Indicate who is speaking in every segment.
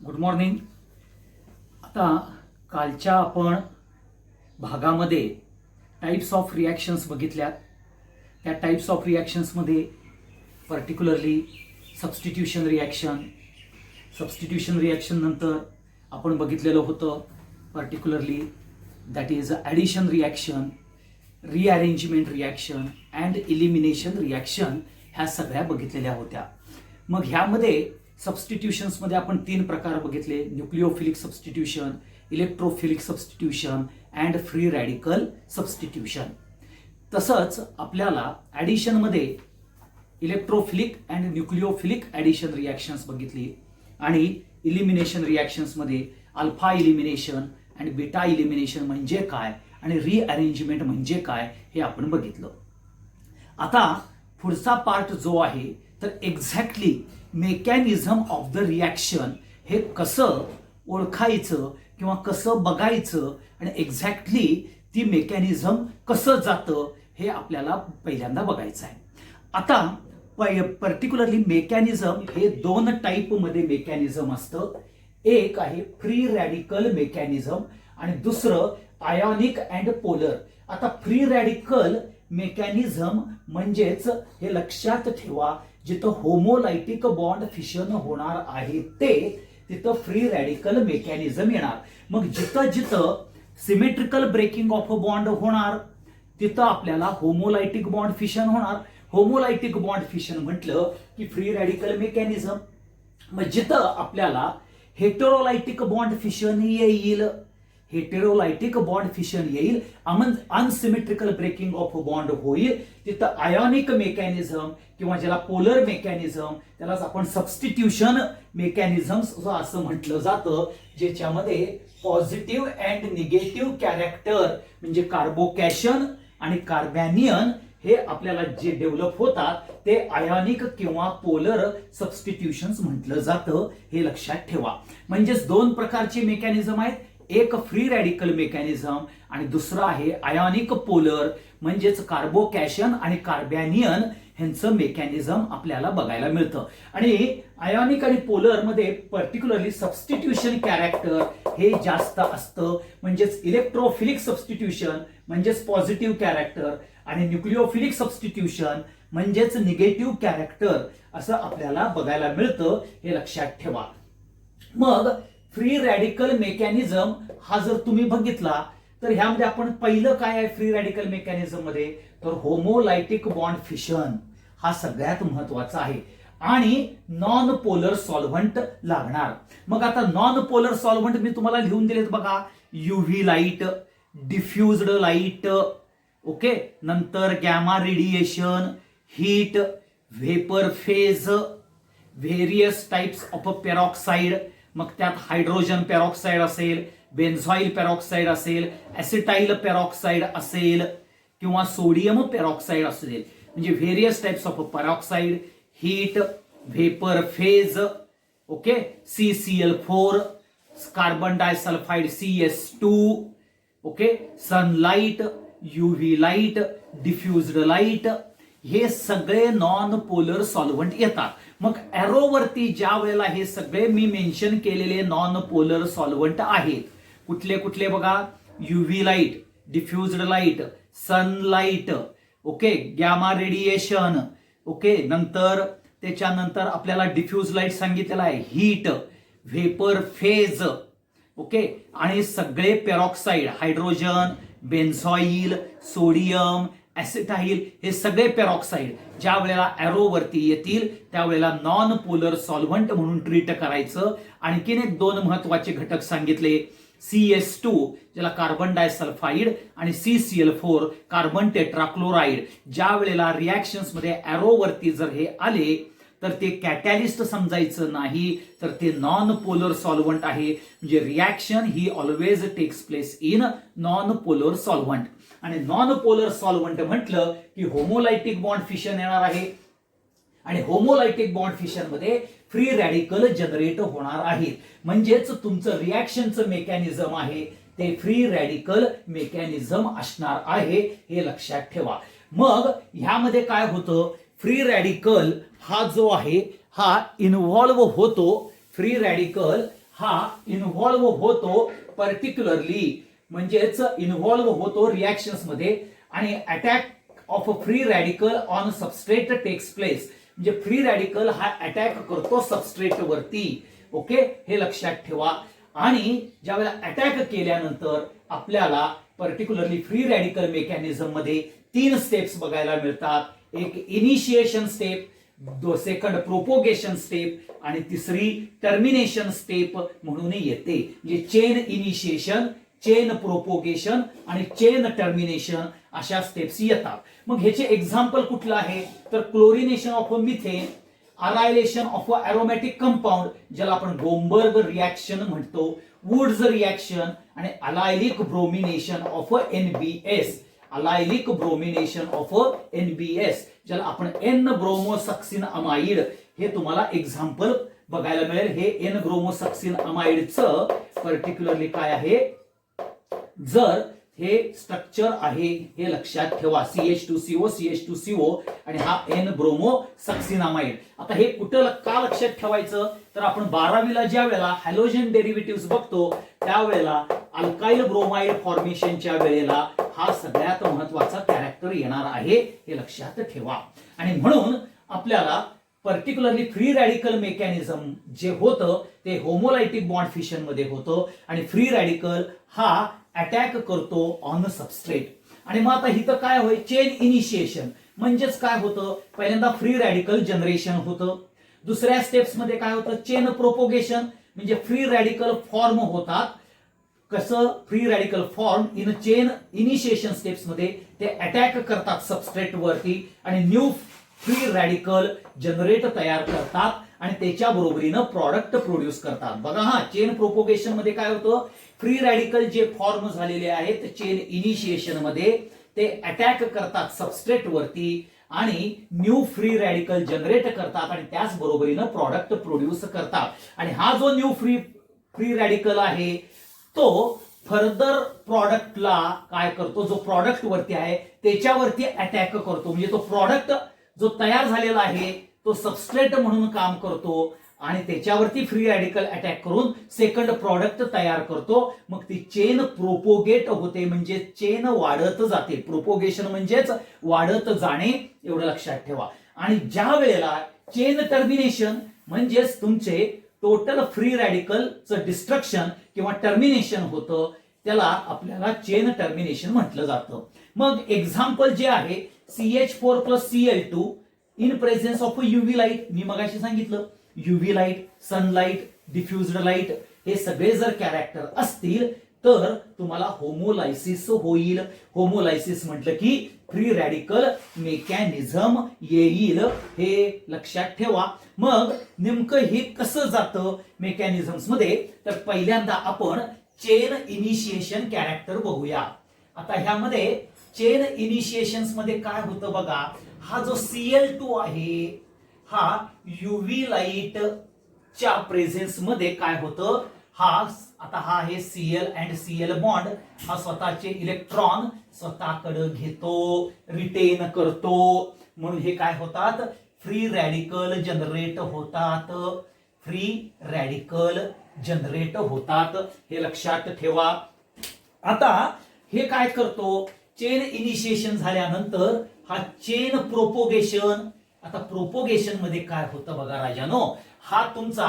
Speaker 1: Good morning. आता कालच्या आपण भागामध्ये टाइप्स ऑफ रिॲक्शन्स बघितल्यात. त्या टाइप्स ऑफ रिॲक्शन्समध्ये पर्टिक्युलरली सबस्टिट्यूशन रिॲक्शन नंतर आपण बघितलेलं होतं particularly that is addition reaction, rearrangement reaction and elimination reaction. ह्या सगळ्या बघितलेल्या होत्या. मग ह्यामध्ये सबस्टिट्यूशन्समध्ये आपण 3 प्रकार बघितले: nucleophilic substitution, electrophilic substitution and free radical substitution. तसंच आपल्याला ॲडिशनमध्ये electrophilic and nucleophilic addition reactions बघितली आणि इलिमिनेशन रिॲक्शन्समध्ये alpha elimination and beta elimination म्हणजे काय आणि रिअरेंजमेंट म्हणजे काय हे आपण बघितलं. आता पुढचा पार्ट जो आहे तर exactly mechanism of the reaction हे कसं ओळखायचं किंवा कसं बघायचं आणि एक्झॅक्टली ती मेकॅनिझम कसं जातं हे आपल्याला पहिल्यांदा बघायचं आहे. आता पर्टिक्युलरली मेकॅनिझम हे 2 टाईपमध्ये मेकॅनिझम असतं. एक आहे फ्री रॅडिकल मेकॅनिझम आणि दुसरं आयोनिक अँड पोलर. आता फ्री रॅडिकल मेकॅनिझम म्हणजेच हे लक्षात ठेवा, जिथं होमोलायटिक बॉन्ड फिशन होणार आहे तिथं फ्री रॅडिकल मेकॅनिझम येणार. मग जिथं जिथं symmetrical breaking of a bond होणार तिथं आपल्याला होमोलायटिक बॉन्ड फिशन होणार. होमोलायटिक बॉन्ड फिशन म्हटलं की फ्री रॅडिकल मेकॅनिझम. मग जिथं आपल्याला हेटेरोलायटिक बॉन्ड फिशन येईल, अनसिमेट्रिकल ब्रेकिंग ऑफ बॉन्ड होईल, तिथं आयोनिक मेकॅनिझम किंवा ज्याला पोलर मेकॅनिझम त्यालाच आपण सबस्टिट्यूशन मेकॅनिझम असं म्हटलं जातं, ज्याच्यामध्ये पॉझिटिव्ह अँड निगेटिव्ह कॅरेक्टर म्हणजे कार्बोकॅशन आणि कार्बॅनियन हे आपल्याला जे डेव्हलप होतात ते आयोनिक किंवा पोलर सबस्टिट्यूशन्स म्हटलं जातं. हे लक्षात ठेवा. म्हणजेच 2 प्रकारचे मेकॅनिझम आहेत. एक फ्री रॅडिकल मेकॅनिझम आणि दुसरं आहे आयोनिक पोलर म्हणजेच कार्बोकॅशन आणि कार्बॅनियन ह्यांचं मेकॅनिझम आपल्याला बघायला मिळतं. आणि आयोनिक आणि पोलर मध्ये पर्टिक्युलरली सबस्टिट्यूशन कॅरेक्टर हे जास्त असतं. म्हणजेच इलेक्ट्रोफिलिक सबस्टिट्यूशन म्हणजेच पॉझिटिव्ह कॅरेक्टर आणि न्यूक्लिओफिलिक सबस्टिट्यूशन म्हणजेच निगेटिव्ह कॅरेक्टर असं आपल्याला बघायला मिळतं. हे लक्षात ठेवा. मग फ्री रॅडिकल मेकॅनिझम हा जर तुम्ही बघितला तर ह्यामध्ये आपण पहिलं काय आहे फ्री रॅडिकल मेकॅनिझम मध्ये तर होमोलायटिक बॉन्ड फिशन हा सगळ्यात महत्वाचा आहे आणि नॉन पोलर सॉल्व्हंट लागणार. मग आता नॉन पोलर सॉल्व्हंट मी तुम्हाला लिहून दिलेत बघा. UV light, diffused light, okay, नंतर gamma radiation, heat, vapour phase, various types of peroxide. मग त्यात हायड्रोजन पेरॉक्साइड असेल, बेन्झॉइल पेरॉक्साइड असेल, ऍसिटाइल पेरॉक्साइड असेल किंवा सोडियम पेरॉक्साइड असेल. म्हणजे various types of peroxide, heat, vapour phase, okay, CCl4, carbon disulphide CS2, okay, sunlight, UV light, diffused light हे सगळे नॉन पोलर सॉल्व्हंट येतात. मग एरोवरती ज्या वेळेला हे सगळे मी मेन्शन केलेले नॉन पोलर सॉल्व्हंट आहेत, कुठले कुठले बघा, UV light, diffused light, sunlight, okay, gamma radiation, okay, नंतर त्याच्यानंतर आपल्याला डिफ्यूज लाईट सांगितलेला आहे, हीट, व्हेपर फेज, ओके, आणि सगळे पेरॉक्साइड, हायड्रोजन, बेन्झॉइल, सोडियम, ऍसिटाइल हे सगळे पेरॉक्साइड ज्या वेळेला एरोवरती येतील त्यावेळेला नॉन पोलर सॉल्व्हंट म्हणून ट्रीट करायचं. आणखीन एक 2 महत्वाचे घटक सांगितले, CS2 ज्याला कार्बन डायसल्फाइड आणि CCl4 कार्बन टेट्राक्लोराइड. ज्या वेळेला रिॲक्शन्स मध्ये एरोवरती जर हे आले तर ते कॅटॅलिस्ट समजायचं नाही, तर ते नॉन पोलर सॉल्व्हंट आहे. म्हणजे रिॲक्शन ही always takes place in non polar solvent. आणि नॉन पोलर सॉल्व्हंट म्हटलं की होमोलायटिक बॉन्ड फिशन येणार आहे आणि होमोलायटिक बॉन्ड फिशन मध्ये फ्री रॅडिकल जनरेट होणार आहेत. म्हणजेच तुमचं रिॲक्शनचं मेकॅनिझम आहे ते फ्री रॅडिकल मेकॅनिझम असणार आहे. हे लक्षात ठेवा. मग ह्यामध्ये काय होतं, फ्री रॅडिकल हा जो आहे हा इन्व्हॉल्व होतो फ्री रॅडिकल हा इन्व्हॉल्व्ह होतो पर्टिक्युलरली, म्हणजेच इन्व्हॉल्व्ह होतो रिॲक्शन्स मध्ये, आणि attack of a free radical on substrate takes place, म्हणजे फ्री रॅडिकल हा अटॅक करतो सबस्ट्रेट वरती. ओके, हे लक्षात ठेवा. आणि ज्यावेळेला अटॅक केल्यानंतर आपल्याला पर्टिक्युलरली फ्री रॅडिकल मेकॅनिझम मध्ये 3 स्टेप्स बघायला मिळतात. एक initiation step, second propagation step, आणि तिसरी टर्मिनेशन स्टेप म्हणून येते. म्हणजे चेन इनिशिएशन, चेन प्रोपोगेशन आणि चेन टर्मिनेशन अशा स्टेप्स येतात. मग ह्याचे एक्झाम्पल कुठलं आहे तर chlorination of methane, allylation of aromatic compound ज्याला आपण गोमबर्ग रिॲक्शन म्हणतो, वुड्स रिॲक्शन, आणि allylic bromination of NBS, allylic bromination of NBS ज्याला आपण एन ब्रोमोसक्सिन अमाइड, हे तुम्हाला एक्झाम्पल बघायला मिळेल. हे एन ब्रोमोसक्सिन अमाइडचं पर्टिक्युलरली काय आहे, जर हे स्ट्रक्चर आहे हे लक्षात ठेवा, CH2CO CH2CO आणि हा एन ब्रोमोसक्सिनामाइड. आता हे कुठं का लक्षात ठेवायचं तर आपण 12वीला ज्या वेळेला हॅलोजन डेरिव्हेटिव्ह बघतो त्यावेळेला अल्काइल ब्रोमाइड फॉर्मेशनच्या वेळेला हा सगळ्यात महत्वाचा कॅरेक्टर येणार आहे, हे लक्षात ठेवा. आणि म्हणून आपल्याला पर्टिक्युलरली फ्री रॅडिकल मेकॅनिझम जे होतं ते होमोलायटिक बॉन्ड फिशन मध्ये होतं, आणि फ्री रॅडिकल हा अटॅक करतो ऑन सबस्ट्रेट. आणि मग आता इथं काय होय, चेन इनिशिएशन म्हणजेच काय होतं, पहिल्यांदा फ्री रॅडिकल जनरेशन होतं. दुसऱ्या स्टेप्स मध्ये काय होतं, चेन प्रोपोगेशन, म्हणजे फ्री रॅडिकल फॉर्म होतात. कसं free radical form in chain initiation steps मध्ये ते अटॅक करतात सबस्ट्रेट वरती आणि न्यू फ्री रॅडिकल जनरेट तयार करतात आणि त्याच्या बरोबरीनं प्रॉडक्ट प्रोड्यूस करतात. बघा हा चेन प्रोपोगेशन मध्ये काय होतं, फ्री रॅडिकल जे फॉर्म झालेले आहेत चेन इनिशिएशन मध्ये ते अटॅक करतात सबस्ट्रेट वरती आणि न्यू फ्री रॅडिकल जनरेट करतात आणि त्याच बरोबरीनं प्रॉडक्ट प्रोड्यूस करतात. आणि हा जो न्यू फ्री रॅडिकल आहे तो फर्दर प्रॉडक्टला काय करतो, जो प्रॉडक्ट वरती आहे त्याच्यावरती अटॅक करतो. म्हणजे तो प्रॉडक्ट जो तयार झालेला आहे तो सबस्ट्रेट म्हणून काम करतो आणि त्याच्यावरती फ्री रॅडिकल अटॅक करून सेकंड प्रॉडक्ट तयार करतो. मग ती चेन प्रोपोगेट होते, म्हणजे चेन वाढत जाते. प्रोपोगेशन म्हणजेच वाढत जाणे, एवढं लक्षात ठेवा. आणि ज्या वेळेला चेन टर्मिनेशन म्हणजेच तुमचे टोटल फ्री रॅडिकलचं डिस्ट्रक्शन किंवा टर्मिनेशन होतं त्याला आपल्याला चेन टर्मिनेशन म्हटलं जातं. मग एक्झाम्पल जे आहे CH4+Cl2 in presence of UV light, मी मगाशी सांगितलं UV light, sunlight, diffused light हे सगळे जर कॅरेक्टर असतील तर तुम्हाला होमोलायसिस होईल. होमोलायसिस म्हटलं की फ्री रॅडिकल मेकॅनिझम येईल, हे लक्षात ठेवा. मग नेमकं हे कसं जातं मेकॅनिझम्स मध्ये तर पहिल्यांदा आपण चेन इनिशिएशन कॅरेक्टर बघूया. आता ह्यामध्ये चेन इनिशिएशन्स मध्ये काय होतं बघा, हा जो Cl2 आहे हा युव्ही लाईट च्या प्रेझेन्स मध्ये काय होतं, आता हा आहे Cl अँड Cl बॉन्ड, हा स्वतःचे इलेक्ट्रॉन स्वतःकडे घेतो, रिटेन करतो, म्हणून हे काय होतात, फ्री रॅडिकल जनरेट होतात. फ्री रॅडिकल जनरेट होतात, हे लक्षात ठेवा. आता हे काय करतो, चेन इनिशिएशन झाल्यानंतर हा चेन प्रोपोगेशन. आता प्रोपोगेशन मध्ये काय होतं बघा राजानो, हा तुमचा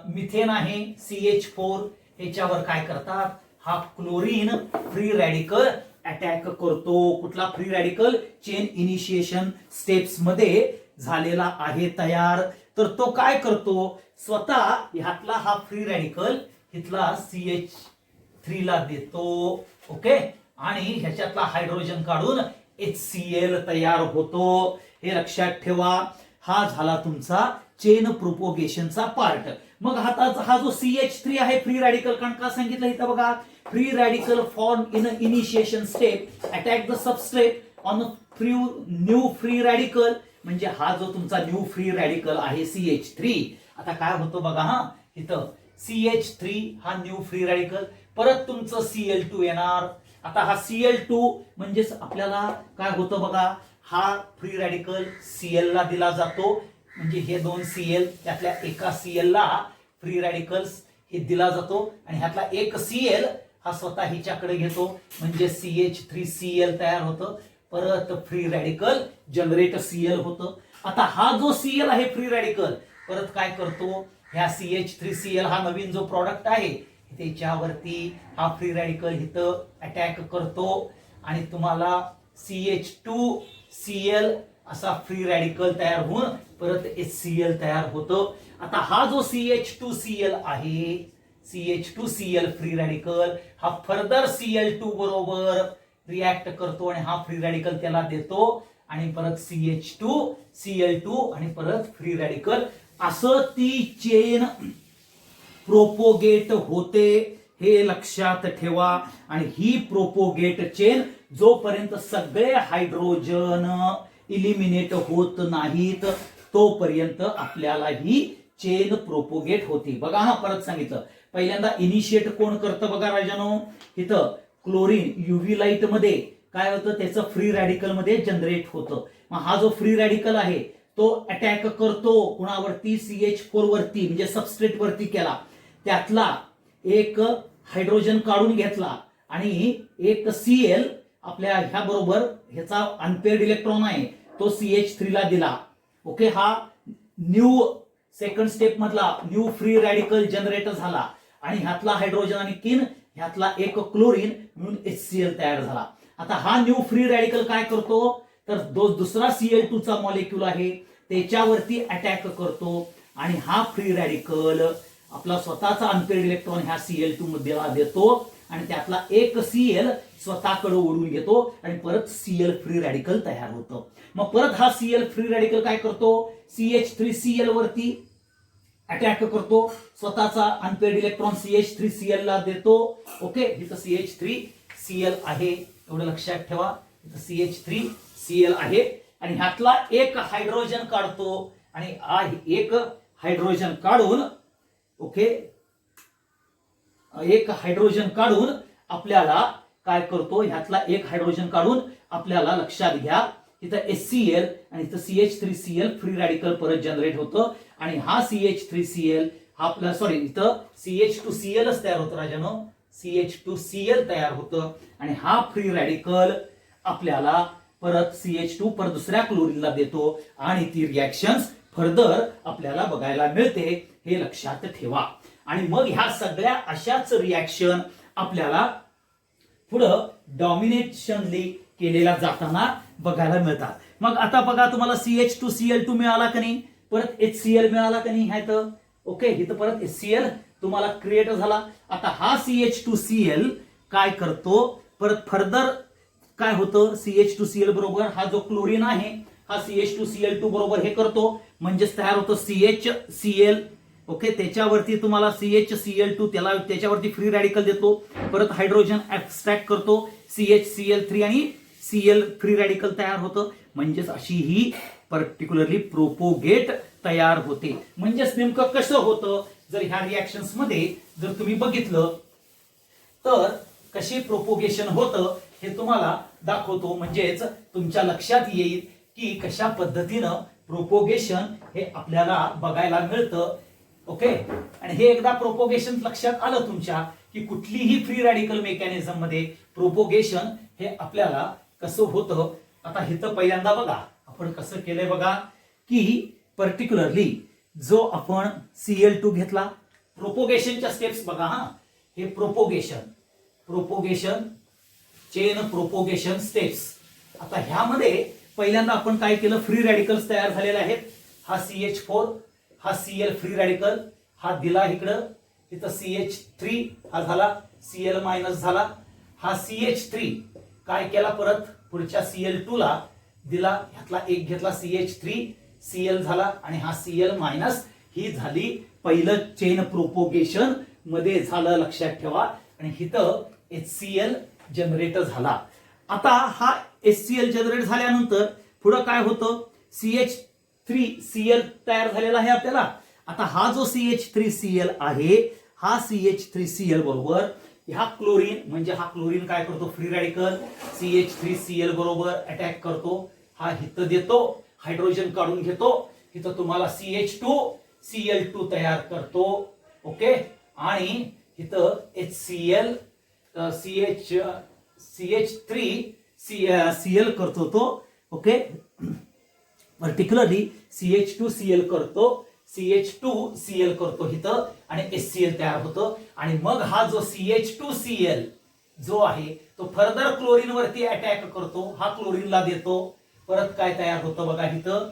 Speaker 1: मिथेन आहे CH4, ह्याच्यावर काय करतात, हा क्लोरीन फ्री रॅडिकल अटॅक करतो. कुठला free radical, chain initiation steps मध्ये झालेला आहे तयार. तर तो काय करतो, स्वतः ह्यातला हा फ्री रॅडिकल इथला CH3 ला देतो. ओके, आणि ह्याच्यातला हायड्रोजन काढून HCl तयार होतो, हे लक्षात ठेवा. हा झाला तुमचा चेन प्रोपोगेशनचा पार्ट. मग हा जो CH3 आहे फ्री रॅडिकल, कारण का सांगितलं इथं बघा, free radical form in initiation step attack the substrate on new free radical, म्हणजे हा जो तुमचा न्यू फ्री रॅडिकल आहे CH3. आता काय होतं बघा, हा इथं CH3 हा न्यू फ्री रॅडिकल, परत तुमचं Cl2 येणार. आता हा Cl2 म्हणजेच आपल्याला काय होतं बघा, हा फ्री रॅडिकल Cl ला दिला जातो, म्हणजे हे दोन Cl त्यातल्या एका Cl ला फ्री रॅडिकल्स हे दिला जातो आणि ह्यातला एक Cl हा स्वतः हिच्याकडे घेतो म्हणजे CH3Cl तयार होतं. परत फ्री रॅडिकल जनरेट Cl होतं. आता हा जो Cl आहे फ्री रॅडिकल परत काय करतो, ह्या CH3Cl हा नवीन जो प्रॉडक्ट आहे त्याच्यावरती हा फ्री रॅडिकल इथं अटॅक करतो आणि तुम्हाला CH2Cl असा फ्री रॅडिकल तयार होऊन परत HCl तयार होतं. आता हा जो CH2Cl आहे, CH2Cl फ्री रॅडिकल हा फर्दर Cl2 बरोबर रिॲक्ट करतो आणि हा फ्री रॅडिकल त्याला देतो आणि परत CH2Cl2 आणि परत फ्री रॅडिकल असं ती चेन प्रोपोगेट होते, हे लक्षात ठेवा. आणि ही प्रोपोगेट चेन जोपर्यंत सगळे हायड्रोजन इलिमिनेट होत नाहीत तोपर्यंत आपल्याला ही चेन प्रोपोगेट होती. बघा हा परत सांगितलं, पहिल्यांदा इनिशिएट कोण करतं बघा राजानो, इथं क्लोरीन युव्ही लाईट मध्ये काय होतं त्याचं फ्री रॅडिकल मध्ये जनरेट होतं. मग हा जो फ्री रॅडिकल आहे तो अटॅक करतो कुणावरती, CH4 वरती म्हणजे सबस्ट्रेट वरती केला, त्यातला एक हायड्रोजन काढून घेतला आणि एक Cl आपल्या ह्या बरोबर ह्याचा अनपेअर्ड इलेक्ट्रॉन आहे तो CH3 ला दिला. ओके, हा न्यू सेकंड स्टेप मधला न्यू फ्री रॅडिकल जनरेट झाला आणि ह्यातला हायड्रोजन आणि किन ह्यातला एक क्लोरीन म्हणून HCl तयार झाला. आता हा न्यू फ्री रॅडिकल काय करतो तर दुसरा Cl2 चा मॉलिक्यूल आहे त्याच्यावरती अटॅक करतो आणि हा फ्री रॅडिकल आपला स्वतःचा अनपेअर्ड इलेक्ट्रॉन ह्या Cl2 मध्ये देतो आणि त्यातला एक Cl स्वतःकडे ओढून घेतो आणि परत Cl फ्री रॅडिकल तयार होतं. मग परत हा Cl फ्री रॅडिकल काय करतो, CH3Cl वरती अटॅक करतो, स्वतःचा अनपेअर्ड इलेक्ट्रॉन CH3Cl ला देतो. ओके, इथं CH3Cl आहे एवढं लक्षात ठेवा, इथं CH3Cl आहे आणि ह्यातला एक हायड्रोजन काढतो आणि एक हायड्रोजन काढून, ओके, एक हायड्रोजन काढून आपल्याला काय करतो, ह्यातला एक हायड्रोजन काढून आपल्याला लक्षात घ्या इथं HCl आणि इथं CH3Cl फ्री रॅडिकल परत जनरेट होतं आणि हा CH3Cl हा आपला इथं CH2Clच तयार होतं राजानो, CH2Cl तयार होतं आणि हा फ्री रॅडिकल आपल्याला परत CH2 परत दुसऱ्या क्लोरीनला देतो आणि ती रिॲक्शन्स फर्दर आपल्याला बघायला मिळते, हे लक्षात ठेवा. आणि मग ह्या सगळ्या अशाच रिॲक्शन आपल्याला पुढं डॉमिनेशनली केलेला जाताना बघायला मिळतात. मग आता बघा तुम्हाला CH2Cl2 मिळाला का नाही, परत HCl मिळाला का नाही, इथं ओके, इथं परत HCl तुम्हाला क्रिएट झाला. आता हा CH2Cl काय करतो, परत फर्दर काय होतं, CH2Cl बरोबर हा जो क्लोरीन आहे हा CH2Cl2 बरोबर हे करतो म्हणजेच तयार होतं CHCl. ओके, त्याच्यावरती तुम्हाला CHCl2 त्याच्यावरती फ्री रॅडिकल देतो, परत हायड्रोजन एक्स्ट्रॅक्ट करतो, CHCl3 आणि Cl फ्री रॅडिकल तयार होतं. म्हणजेच अशी ही पर्टिक्युलरली प्रोपोगेट तयार होते. म्हणजेच नेमकं कसं होतं जर ह्या रिॲक्शन्स मध्ये जर तुम्ही बघितलं तर कशी प्रोपोगेशन होतं हे तुम्हाला दाखवतो. म्हणजेच तुमच्या लक्षात येईल की कशा पद्धतीनं प्रोपोगेशन हे आपल्याला बघायला मिळतं. ओके, आणि हे एकदा प्रोपोगेशन लक्षात आलं तुमच्या की कुठलीही फ्री रॅडिकल मेकॅनिझम मध्ये प्रोपोगेशन हे आपल्याला कसं होतं. आता इथं पहिल्यांदा बघा आपण कसं केलंय बघा की पर्टिक्युलरली जो आपण Cl2 घेतला, प्रोपोगेशनच्या स्टेप्स बघा. हा हे प्रोपोगेशन चेन प्रोपोगेशन स्टेप्स. आता ह्यामध्ये पहिल्यांदा आपण काय केलं, फ्री रॅडिकल्स तयार झालेले आहेत. हा CH4 हा Cl फ्री रॅडिकल हा दिला इकडं, इथं CH3 हा झाला, Cl मायनस झाला. हा CH3 काय केला, परत पुढच्या Cl2 ला दिला, ह्यातला एक घेतला CH3Cl झाला आणि हा Cl मायनस ही झाली पहिलं चेन प्रोपोगेशन मध्ये झालं, लक्षात ठेवा. आणि इथं HCl जनरेट झाला. आता हा HCl जनरेट झाल्यानंतर पुढे काय होतं, CH3Cl तयार झालेला आहे आपल्याला. आता हा जो CH3Cl आहे हा CH3Cl बरोबर ह्या क्लोरीन म्हणजे हा क्लोरीन काय करतो, फ्री रॅडिकल CH3Cl बरोबर अटॅक करतो. हा इथं देतो, हायड्रोजन काढून घेतो, इथं तुम्हाला CH2Cl2 तयार करतो. ओके, आणि इथं HCl CH3Cl करतो तो, ओके, पर्टिक्युलरली CH2Cl करतो, CH2Cl करतो इथं आणि HCl तयार होतं. आणि मग हा जो CH2Cl जो आहे तो फर्दर क्लोरीन वरती अटॅक करतो, हा क्लोरीनला देतो. परत काय तयार होतं बघा इथं,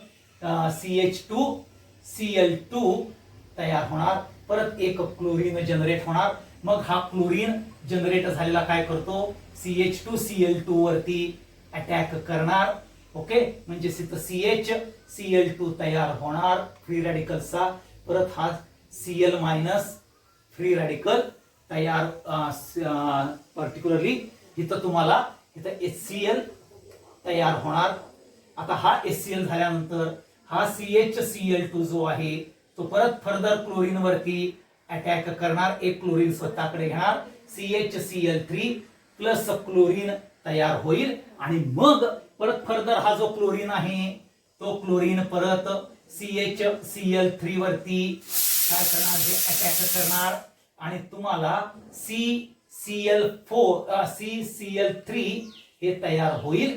Speaker 1: CH2Cl2 तयार होणार, परत एक क्लोरीन जनरेट होणार. मग हा क्लोरीन जनरेट झालेला काय करतो, CH2Cl2 वरती अटॅक करणार. ओके, म्हणजे CHCl2 तयार होणार फ्री रॅडिकलचा. परत हा Cl मायनस फ्री रॅडिकल तयार, पर्टिक्युलरली इथं तुम्हाला इथं HCl तयार होणार. आता हा HCl झाल्यानंतर हा CHCl2 जो आहे तो परत फर्दर क्लोरीन वरती अटॅक करणार, एक क्लोरीन स्वतःकडे घेणार, CHCl3 प्लस क्लोरीन तयार होईल. आणि मग परत फर्दर हा जो क्लोरीन आहे तो क्लोरीन परत CHCl3 वरती काय करणार, हे अटॅक करणार आणि तुम्हाला CCl3 हे तयार होईल.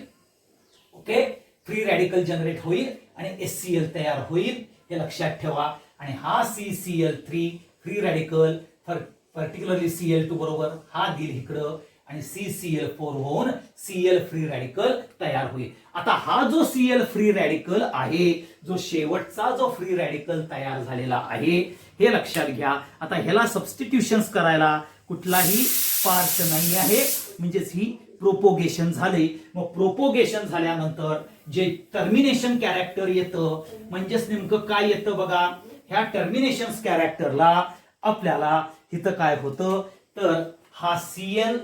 Speaker 1: ओके, फ्री रॅडिकल जनरेट होईल आणि HCl तयार होईल, हे लक्षात ठेवा. आणि हा CCl3 free radical particularly Cl2 बरोबर हा दिल इकडं आणि CCl4 होऊन Cl फ्री रॅडिकल तयार होईल. आता हा जो Cl फ्री रॅडिकल आहे, जो शेवटचा जो फ्री रॅडिकल तयार झालेला आहे, हे लक्षात घ्या. आता ह्याला सबस्टिट्यूशन्स करायला कुठलाही पार्ट नाही आहे, म्हणजेच ही प्रोपोगेशन झाले. मग प्रोपोगेशन झाल्यानंतर जे टर्मिनेशन कॅरेक्टर येतं, म्हणजेच नेमकं काय येतं बघा, ह्या टर्मिनेशन कॅरेक्टरला आपल्याला इथं काय होतं, तर हा Cl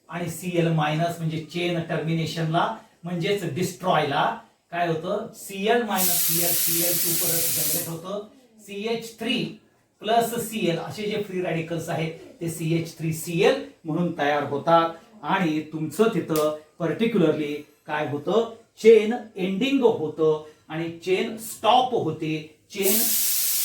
Speaker 1: आणि Cl मायनस म्हणजे चेन टर्मिनेशनला म्हणजेच डिस्ट्रॉयला काय होतं, Cl मायनस Cl2 परत जनरेट होतं, CH3 प्लस Cl असे जे फ्री रॅडिकल्स आहेत ते CH3Cl म्हणून तयार होतात. आणि तुमचं तिथं पर्टिक्युलरली काय होतं, चेन एंडिंग होतं आणि चेन स्टॉप होते, चेन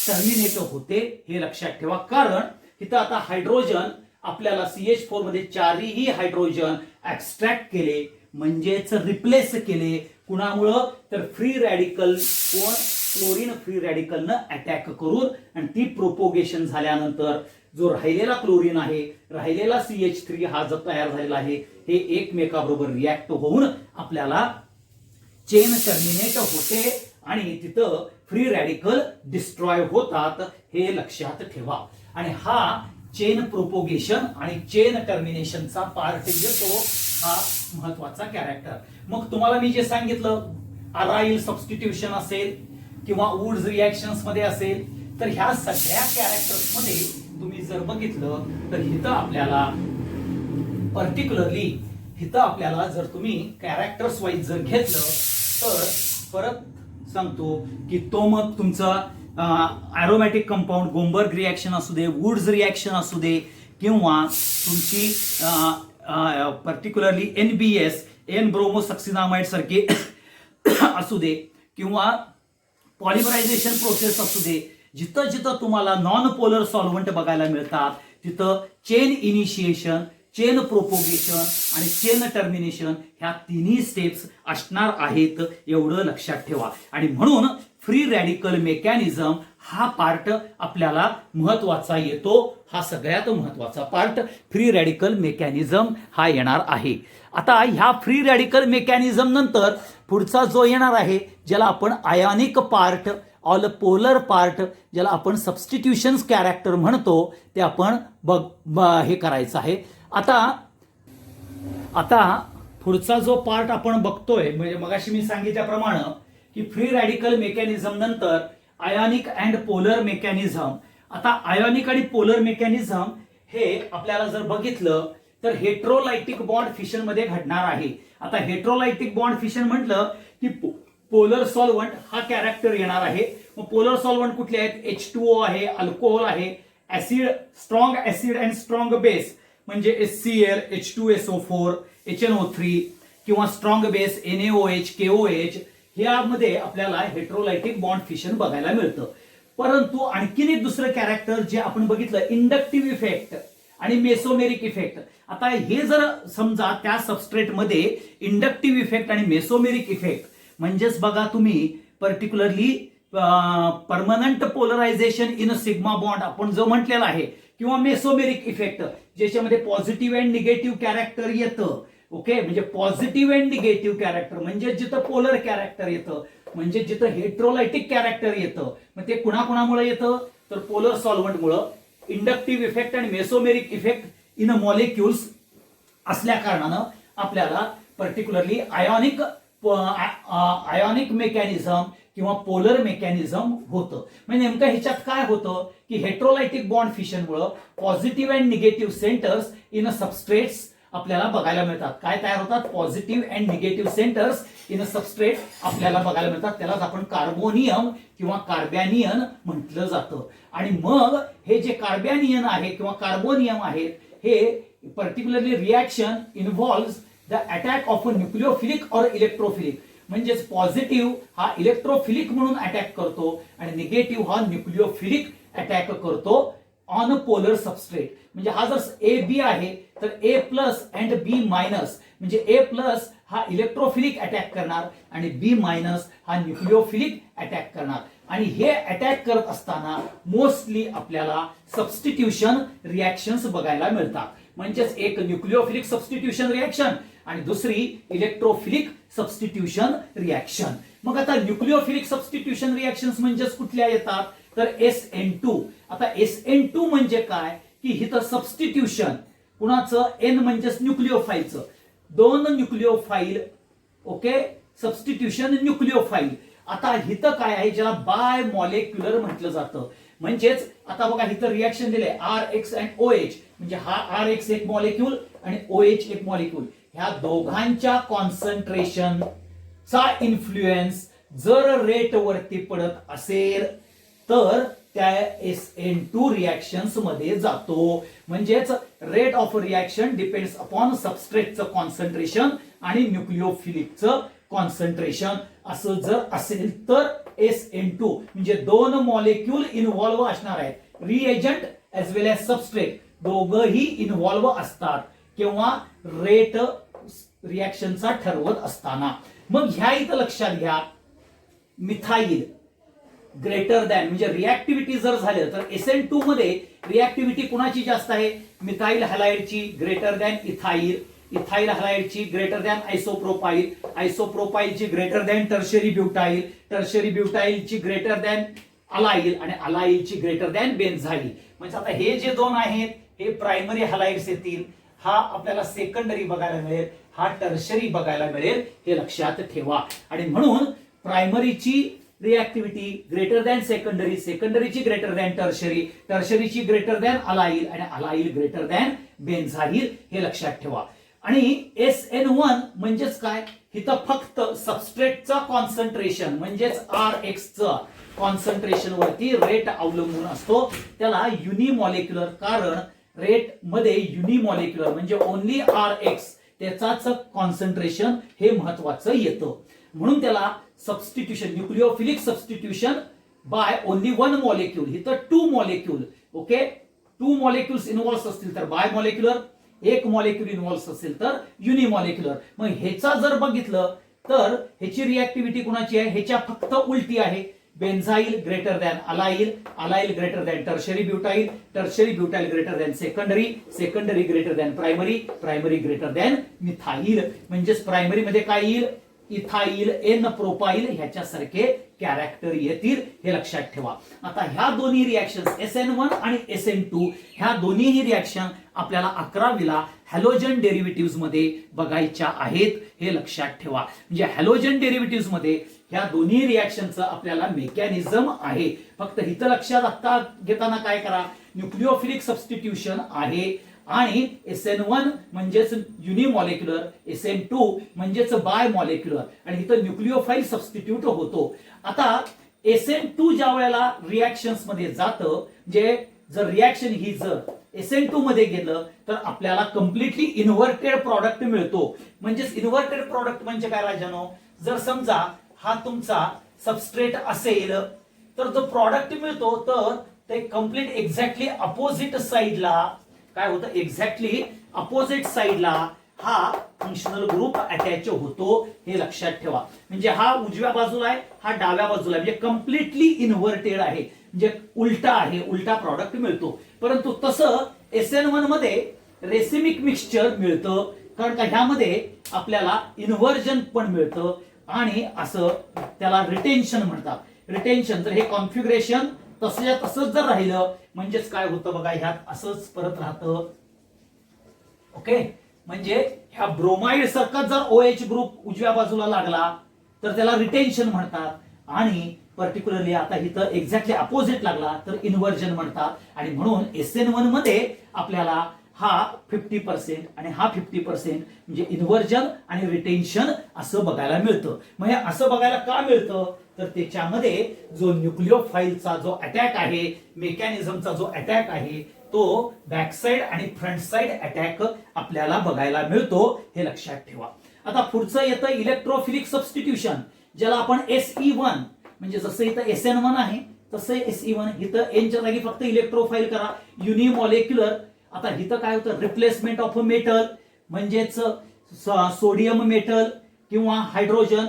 Speaker 1: टर्मिनेट होते, हे लक्षात ठेवा. कारण तिथं आता हायड्रोजन आपल्याला CH4 मध्ये चारही हायड्रोजन एक्स्ट्रॅक्ट केले, म्हणजेच रिप्लेस केले. कुणामुळं, तर फ्री रॅडिकल कोण, क्लोरीन फ्री रॅडिकलनं अटॅक करून. आणि ती प्रोपोगेशन झाल्यानंतर जो राहिलेला क्लोरीन आहे, राहिलेला CH3 हा जो तयार झालेला आहे, हे एकमेकाबरोबर रिॲक्ट होऊन आपल्याला चेन टर्मिनेट होते आणि तिथं फ्री रॅडिकल डिस्ट्रॉय होतात, हे लक्षात ठेवा. आणि हा चेन प्रोपोगेशन आणि चेन टर्मिनेशनचा पार्ट येतो, हा महत्वाचा कॅरेक्टर. मग तुम्हाला मी जे सांगितलं, अराईल सबस्टिट्यूशन असेल किंवा वुड्स रिएक्शन्स मध्ये असेल, तर ह्या सगळ्या कॅरेक्टर्स मध्ये तुम्ही जर बघितलं तर इथं आपल्याला पर्टिक्युलरली इथं आपल्याला जर तुम्ही कॅरेक्टर्स वाईज जर घेतलं तर परत सांगतो की तो मग तुमचा अरोमॅटिक कंपाऊंड गोमबर्ग रिएक्शन असू दे, वुड्स रिएक्शन असू दे, किंवा तुमची पर्टिक्युलरली NBS एन ब्रोमोसक्सिनामाइड सारखे असू दे, किंवा पॉलिमरायझेशन प्रोसेस असू दे, जिथं जिथं तुम्हाला नॉन पोलर सॉल्व्हंट बघायला मिळतात तिथं चेन इनिशिएशन, चेन प्रोपोगेशन आणि चेन टर्मिनेशन ह्या तिन्ही स्टेप्स असणार आहेत, एवढं लक्षात ठेवा. आणि म्हणून फ्री रॅडिकल मेकॅनिझम हा पार्ट आपल्याला महत्वाचा येतो, हा सगळ्यात महत्वाचा पार्ट फ्री रॅडिकल मेकॅनिझम हा येणार आहे. आता ह्या फ्री रॅडिकल मेकॅनिझम नंतर पुढचा जो येणार आहे, ज्याला आपण ionic part, all polar part, ज्याला आपण सबस्टिट्यूशन्स कॅरेक्टर म्हणतो, ते आपण हे करायचं आहे. आता पुढचा जो पार्ट आपण बघतोय, म्हणजे मगाशी मी सांगितल्याप्रमाणे की फ्री रॅडिकल मेकॅनिझम नंतर आयोनिक अँड पोलर मेकॅनिझम. आता आयोनिक आणि पोलर मेकॅनिझम हे आपल्याला जर बघितलं तर हेट्रोलायटिक बॉन्ड फिशन मध्ये घडणार आहे. आता हेट्रोलायटिक बॉन्ड फिशन म्हटलं की पोलर सॉल्व्हंट हा कॅरेक्टर येणार आहे. मग पोलर सॉल्व्हंट कुठले आहेत, H2O आहे, अल्कोहोल आहे, acid, strong acid and strong base म्हणजे HCl, H2SO4, HNO3, किंवा स्ट्रॉंग बेस NaOH, KOH, यामध्ये आपल्याला हेट्रोलायटिक बॉन्ड फिशन बघायला मिळतं. परंतु आणखीन एक दुसरं कॅरेक्टर जे आपण बघितलं, इंडक्टिव्ह इफेक्ट आणि मेसोमेरिक इफेक्ट. आता हे जर समजा त्या सबस्ट्रेटमध्ये इंडक्टिव्ह इफेक्ट आणि मेसोमेरिक इफेक्ट म्हणजेच बघा तुम्ही particularly permanent polarization in sigma bond आपण जो म्हटलेला आहे, किंवा मेसोमेरिक इफेक्ट ज्याच्यामध्ये पॉझिटिव्ह अँड निगेटिव्ह कॅरेक्टर येतं. ओके, म्हणजे पॉझिटिव्ह अँड निगेटिव्ह कॅरेक्टर म्हणजे जिथं पोलर कॅरेक्टर येतं, म्हणजे जिथं हेट्रोलायटिक कॅरेक्टर येतं, मग ते कुणाकुणामुळे येतं तर पोलर सॉल्व्हंटमुळे. इंडक्टिव्ह इफेक्ट आणि मेसोमेरिक इफेक्ट इन मॉलिक्युल्स असल्या कारणानं आपल्याला पर्टिक्युलरली आयोनिक मेकॅनिझम किंवा पोलर मेकॅनिझम होतं. म्हणजे नेमकं ह्याच्यात काय होतं की हेट्रोलायटिक बॉन्ड फिशनमुळे positive and negative centres in substrates आपल्याला बघायला मिळतात. काय तयार होतात? Positive and negative centres in substrate आपल्याला बघायला मिळतात. त्यालाच आपण कार्बोनियम किंवा कार्बॅनियन म्हटलं जातं. आणि मग हे जे कार्बॅनियन आहे किंवा कार्बोनियम आहेत, हे particularly reaction involve the attack of a nucleophilic और इलेक्ट्रोफिलिक. म्हणजेच पॉझिटिव्ह हा इलेक्ट्रोफिलिक म्हणून अटॅक करतो आणि निगेटिव्ह हा न्यूक्लिओफिलिक अटॅक करतो ऑन पोलर सबस्ट्रेट. म्हणजे हा जर ए बी आहे तर ए प्लस अँड बी मायनस, म्हणजे ए प्लस हा इलेक्ट्रोफिलिक अटॅक करणार आणि बी मायनस हा न्यूक्लिओफिलिक अटॅक करणार. आणि हे अटॅक करत असताना मोस्टली आपल्याला सबस्टिट्यूशन रिॲक्शन्स बघायला मिळतात. म्हणजेच एक न्यूक्लिओफिलिक सबस्टिट्यूशन रिॲक्शन आणि दुसरी इलेक्ट्रोफिलिक सबस्टिट्यूशन रिॲक्शन. मग आता न्यूक्लिओफिलिक सबस्टिट्यूशन रिॲक्शन्स म्हणजेच कुठल्या येतात तर SN2. आता SN2 म्हणजे काय की हिथं सबस्टिट्यूशन कुणाचं, एन म्हणजेच न्यूक्लिओफाईलचं, दोन न्यूक्लिओफाईल. Okay, substitution nucleophile. आता हिथं काय आहे ज्याला बाय मॉलिक्युलर म्हटलं जातं. म्हणजेच आता बघा हिथं रिॲक्शन दिले RX अँड OH, म्हणजे हा RX एक मॉलिक्यूल आणि OH एक मॉलिक्यूल. ह्या दोघांच्या कॉन्सन्ट्रेशन चा इन्फ्लुएन्स जर रेट वरती पडत असेल तर त्या SN2 रिॲक्शन्स मध्ये जातो. म्हणजेच rate of reaction depends upon सबस्ट्रेटचं कॉन्सन्ट्रेशन आणि न्यूक्लिओफिलिकचं कॉन्सन्ट्रेशन. असं जर असेल तर SN2 म्हणजे दोन मॉलिक्यूल इन्व्हॉल्व्ह असणार आहेत, रिएजंट एज वेल एज सबस्ट्रेट दोघंही इन्व्हॉल्व्ह असतात किंवा रेट रिॲक्शनचा ठरवत असताना. मग ह्या इथं लक्षात घ्या, मिथाईल ग्रेटर दॅन म्हणजे रिॲक्टिव्हिटी जर झालं तर SN2 मध्ये रिॲक्टिव्हिटी कुणाची जास्त आहे? मिथाईल हॅलाइडची ग्रेटर दॅन इथाईल, इथाईल हॅलाइडची ग्रेटर दॅन आयसोप्रोपाईल, आयसोप्रोपाईलची greater than tertiary butyl, tertiary ब्युटाईलची ग्रेटर दॅन अलाईल आणि अलाईलची ग्रेटर दॅन बेन्झाईल. म्हणजे आता हे जे दोन आहेत हे प्रायमरी हॅलाइड्स येतील, हा आपल्याला सेकंडरी बघायला मिळेल, हा टर्शरी बघायला मिळेल, हे लक्षात ठेवा. आणि म्हणून प्रायमरीची रिॲक्टिव्हिटी ग्रेटर दॅन सेकंडरी, सेकंडरीची ग्रेटर दॅन टर्शरी, टर्शरीची ग्रेटर दॅन अलाईल आणि अलाईल ग्रेटर दॅन बेन्झाईल, हे लक्षात ठेवा. आणि SN1 म्हणजेच काय, इथं फक्त सबस्ट्रेटचा कॉन्सन्ट्रेशन म्हणजेच RX कॉन्सन्ट्रेशन वरती रेट अवलंबून असतो. त्याला युनिमॉलिक्युलर, कारण रेट मध्ये युनिमॉलिक्युलर म्हणजे ओनली RX त्याचाच कॉन्सन्ट्रेशन हे महत्वाचं येतं. म्हणून त्याला substitution nucleophilic substitution by only one molecule, इथं two molecule. Okay, two molecules involve असतील तर बाय मॉलिक्युलर, एक मॉलिक्यूल इन्व्हॉल्व्ह असेल तर युनिमॉलिक्युलर. मग ह्याचा जर बघितलं तर ह्याची रिॲक्टिव्हिटी कुणाची आहे? ह्याच्या फक्त उलटी आहे. Benzyl greater than allyl, allyl greater than tertiary butyl, tertiary butyl greater than secondary, secondary greater than primary, primary greater than methyl. म्हणजेच प्रायमरी मध्ये काय येईल? इथाईल, एन प्रोपाईल ह्याच्यासारखे कॅरेक्टर येतील, हे लक्षात ठेवा. आता ह्या दोन्ही रिॲक्शन SN1 आणि SN2 ह्या दोन्हीही रिॲक्शन आपल्याला 11वीला हॅलोजन डेरिव्हेटिव्ह मध्ये बघायच्या आहेत, हे लक्षात ठेवा. म्हणजे हॅलोजन डेरिव्हेटिव्ह मध्ये ह्या दोन्ही रिॲक्शनचं आपल्याला मेकॅनिझम आहे. फक्त इथं लक्षात आता घेताना काय करा, न्यूक्लिओफिलिक सबस्टिट्यूशन आहे आणि SN1 म्हणजेच युनिमॉलिक्युलर, SN2 म्हणजेच बाय मॉलिक्युलर आणि इथं न्यूक्लिओफाईल सबस्टिट्यूट होतो. आता SN2 ज्या वेळेला रिॲक्शन्स मध्ये जातं, जे जर रिॲक्शन ही जर SN2 मध्ये गेलं तर आपल्याला कम्प्लिटली इन्व्हर्टेड प्रॉडक्ट मिळतो. म्हणजेच इन्व्हर्टेड प्रॉडक्ट म्हणजे काय राजानो, जर समजा हा तुमचा सबस्ट्रेट असेल तर जो प्रॉडक्ट मिळतो तर ते कम्प्लीट एक्झॅक्टली अपोजिट साइडला काय होतं, एक्झॅक्टली अपोजिट साइडला हा फंक्शनल ग्रुप अटॅच होतो, हे लक्षात ठेवा. म्हणजे हा उजव्या बाजूला आहे, हा डाव्या बाजूला आहे, म्हणजे कम्प्लिटली इन्व्हर्टेड आहे, म्हणजे उलटा आहे, उलटा प्रॉडक्ट मिळतो. परंतु तसं SN1 मध्ये रेसिमिक मिक्सचर मिळतं, कारण का ह्यामध्ये आपल्याला इन्व्हर्जन पण मिळतं आणि असं त्याला रिटेन्शन म्हणतात. रिटेन्शन तर हे कॉन्फिगरेशन तसंच जर राहिलं म्हणजेच काय होतं बघा, ह्यात असंच परत राहतं. ओके, म्हणजे ह्या ब्रोमाइड सारखा जर OH ग्रुप उजव्या बाजूला लागला तर त्याला रिटेन्शन म्हणतात, आणि पर्टिक्युलरली आता इथं एक्झॅक्टली अपोजिट लागला तर इन्व्हर्जन म्हणतात. आणि म्हणून SN1 मध्ये आपल्याला हा 50% आणि हा 50% म्हणजे इन्व्हर्जन आणि रिटेन्शन असं बघायला मिळतं. मग हे असं बघायला का मिळतं, तर त्याच्यामध्ये जो न्यूक्लिओफाईलचा जो अटॅक आहे, मेकॅनिझमचा जो अटॅक आहे, तो बॅक साइड आणि फ्रंट साइड अटॅक आपल्याला बघायला मिळतो, हे लक्षात ठेवा. आता पुढचं येतं इलेक्ट्रोफिलिक सबस्टिट्यूशन, ज्याला आपण SE1 म्हणजे जसं इथं SN1 आहे तसं SE1, इथं N च्या जागी फक्त इलेक्ट्रोफाईल करा, युनिमॉलिक्युलर. आता इथं काय होतं, रिप्लेसमेंट ऑफ अ मेटल, म्हणजेच सोडियम मेटल किंवा हायड्रोजन.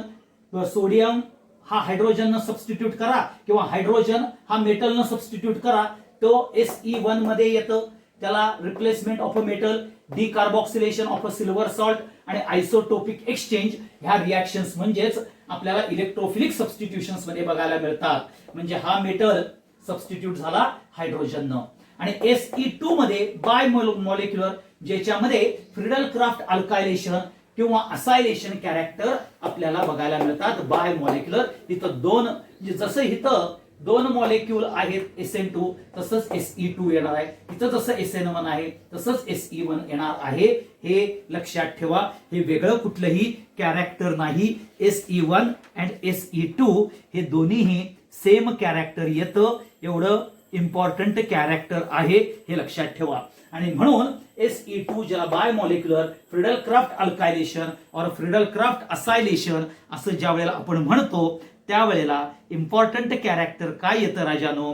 Speaker 1: सोडियम हा हायड्रोजन सबस्टिट्यूट करा किंवा हायड्रोजन हा मेटल सबस्टिट्यूट करा, तो SE1 मध्ये येतं. त्याला replacement of a metal, decarboxylation of a silver salt आणि आयसोटोपिक एक्सचेंज ह्या रिएक्शन्स म्हणजेच आपल्याला इलेक्ट्रोफिलिक सबस्टिट्यूशन्स मध्ये बघायला मिळतात. म्हणजे हा मेटल सबस्टिट्यूट झाला हायड्रोजननं. आणि SE2 मध्ये बाय मॉलिक्युलर, ज्याच्यामध्ये फ्रिडल क्राफ्ट अल्कायलेशन किंवा असायलेशन कॅरेक्टर आपल्याला बघायला मिळतात. बाय मॉलिक्युलर इथं दोन, म्हणजे जसं इथं दोन मॉलिक्यूल आहेत SN2 तसंच SE2 येणार आहे, इथं जसं SN1 आहे तसंच SE1 येणार आहे, हे लक्षात ठेवा. हे वेगळं कुठलंही कॅरेक्टर नाही. SE1 अँड SE2 हे दोन्हीही सेम कॅरेक्टर येतं, एवढं इम्पॉर्टंट कॅरेक्टर आहे, हे लक्षात ठेवा. आणि म्हणून SE2 ज्याला बाय मॉलिक्युलर फ्रिडल क्राफ्ट अल्कायलेशन और फ्रिडल क्राफ्ट असायलेशन असं ज्या वेळेला आपण म्हणतो त्यावेळेला इम्पॉर्टंट कॅरेक्टर काय येतं राजानो,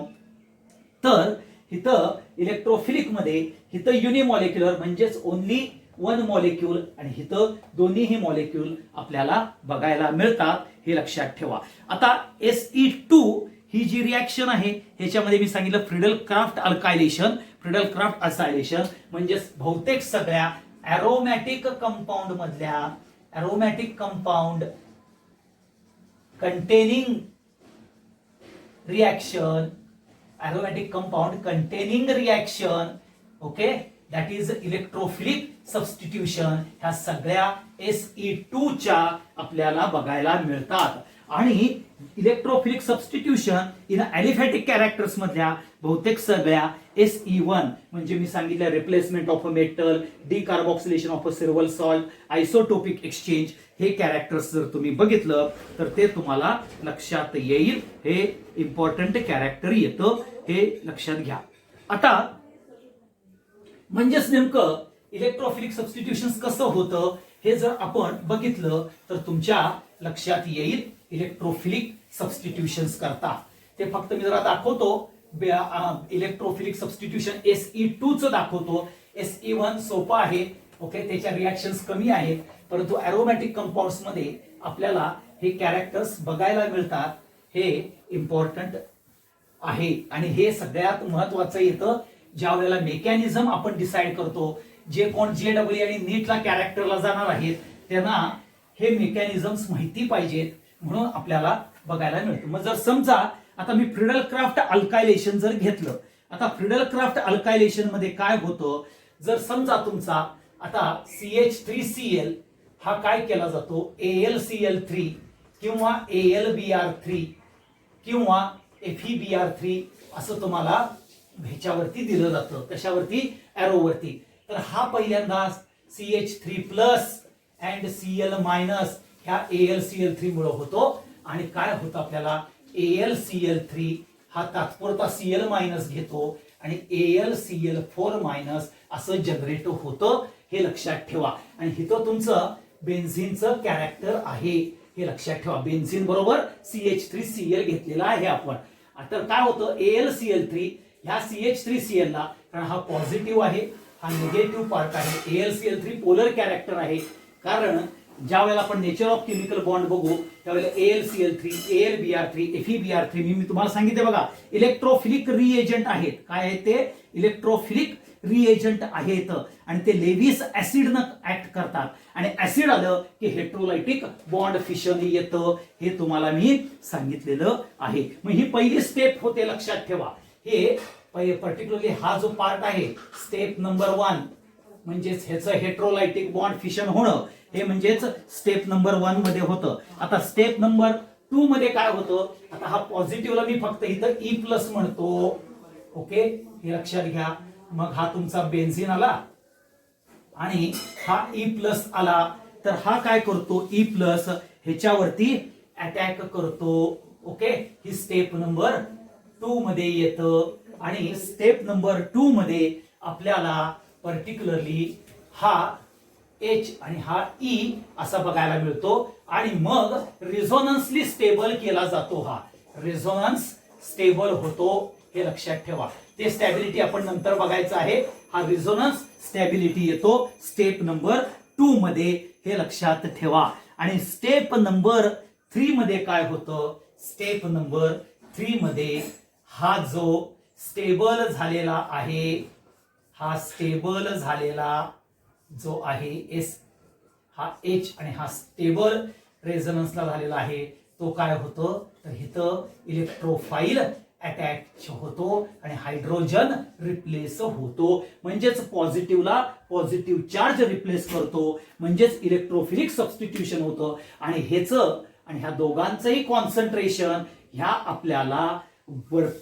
Speaker 1: तर इथं इलेक्ट्रोफिलिक मध्ये इथं युनिमॉलिक्युलर म्हणजेच ओनली वन मॉलिक्यूल आणि इथं दोन्हीही मॉलिक्यूल आपल्याला बघायला मिळतात, हे लक्षात ठेवा. आता SE2 ही जी रिएक्शन आहे ह्याच्यामध्ये मी सांगितलं Friedel Crafts alkylation, Friedel Crafts acylation म्हणजे बहुतेक सगळ्या एरोमॅटिक कंपाऊंड मधल्या aromatic compound containing reaction, aromatic compound containing reaction, okay, that is electrophilic substitution, ह्या सगळ्या SE2 च्या आपल्याला बघायला मिळतात. आणि electrophilic substitution in aliphatic characters मधल्या बहुतेक सगळ्या SE1 म्हणजे मी सांगितलं replacement of a metal, decarboxylation of a silver salt, isotopic exchange, हे कॅरेक्टर्स जर तुम्ही बघितलं तर ते तुम्हाला लक्षात येईल. हे इम्पॉर्टंट कॅरेक्टर येतं, हे लक्षात घ्या. आता म्हणजेच नेमकं इलेक्ट्रोफिलिक सबस्टिट्यूशन कसं होतं हे जर आपण बघितलं तर तुमच्या लक्षात येईल इलेक्ट्रोफिलिक सबस्टिट्यूशन्स करता. ते फक्त मी जरा दाखवतो, इलेक्ट्रोफिलिक सबस्टिट्यूशन SE2 चं दाखवतो. SE1 सोपं आहे, ओके, त्याच्या रिएक्शन्स कमी आहेत, परंतु एरोमॅटिक कंपाऊंड्स मध्ये आपल्याला हे कॅरेक्टर्स बघायला मिळतात, हे इम्पॉर्टंट आहे. आणि हे सगळ्यात महत्वाचं येतं ज्या वेळेला मेकॅनिझम आपण डिसाइड करतो. जे कोण JEE आणि नीटला कॅरेक्टरला जाणार आहेत त्यांना हे मेकॅनिझम्स माहिती पाहिजेत, म्हणून आपल्याला बघायला मिळतं. मग जर समजा आता मी फ्रिडल क्राफ्ट अल्कायलेशन जर घेतलं, आता फ्रिडल क्राफ्ट अल्कायलेशन मध्ये काय होतं, जर समजा तुमचा आता CH3Cl हा काय केला जातो AlCl3 किंवा AlBr3 किंवा FeBr3 असं तुम्हाला ह्याच्यावरती दिलं जातं. कशावरती, एरोवरती. तर हा पहिल्यांदा CH3+ अँड Cl- ह्या AlCl3 मुळे होतो. आणि काय होतं आपल्याला AlCl3 हा तात्पुरता Cl- घेतो आणि AlCl4- असं जनरेट होतं, हे लक्षात ठेवा. आणि इथं तुमचं बेन्झिनचं कॅरेक्टर आहे, हे लक्षात ठेवा. बेन्झिन बरोबर CH3Cl घेतलेला आहे आपण. तर काय होतं AlCl3 ह्या CH3Cl ला, कारण हा पॉझिटिव्ह आहे, हा निगेटिव्ह पार्ट आहे, AlCl3 पोलर कॅरेक्टर आहे, कारण ज्या वेळेला आपण नेचर ऑफ केमिकल बॉन्ड बघू त्यावेळेला AlCl3 AlBr3 FeBr3 मी तुम्हाला सांगितले बघा इलेक्ट्रोफिलिक रिएजंट आहेत. काय आहे ते? इलेक्ट्रोफिलिक रिएजंट आहेत आणि ते लेविस ऍसिडनं ऍक्ट करतात आणि ऍसिड आलं की हेट्रोलायटिक बॉन्ड फिशन येतं, हे तुम्हाला मी सांगितलेलं आहे. मग ही पहिली स्टेप होते, लक्षात ठेवा. हे पर्टिक्युलरली हा जो पार्ट आहे स्टेप नंबर 1 म्हणजेच ह्याचं हेट्रोलायटिक बॉन्ड फिशन होणं, हे म्हणजेच स्टेप नंबर 1 मध्ये होतं. आता स्टेप नंबर 2 मध्ये काय होतं? आता हा पॉझिटिव्हला मी फक्त इथं E+ म्हणतो. ओके, हे लक्षात घ्या. मग हा तुमचा बेन्झिन आला आणि हा E+ आला, तर हा काय करतो? E+ ह्याच्यावरती अटॅक करतो. ओके, ही स्टेप नंबर 2 मध्ये येतं आणि स्टेप नंबर 2 मध्ये आपल्याला पर्टिक्युलरली हा H आणि हा E असा बघायला मिळतो आणि मग रेझोनन्सली स्टेबल केला जातो. हा रेझोनन्स स्टेबल होतो, हे लक्षात ठेवा. ते स्टॅबिलिटी आपण नंतर बघायचं आहे. हा रेझोनन्स स्टॅबिलिटी येतो स्टेप नंबर 2 मध्ये, हे लक्षात ठेवा. आणि स्टेप नंबर 3 मध्ये काय होतं? स्टेप नंबर 3 मध्ये हा जो स्टेबल झालेला आहे, हा स्टेबल झालेला जो आहे हा H आणि हा स्टेबल रेझोनन्सला झालेला आहे, तो काय होतो? तर इथं इलेक्ट्रोफाईल अटॅच होतो आणि हायड्रोजन रिप्लेस होतो. म्हणजेच पॉझिटिव्हला पॉझिटिव्ह चार्ज रिप्लेस करतो, म्हणजेच इलेक्ट्रोफिलिक सबस्टिट्यूशन होतं. आणि ह्याचं आणि ह्या दोघांचंही कॉन्सन्ट्रेशन ह्या आपल्याला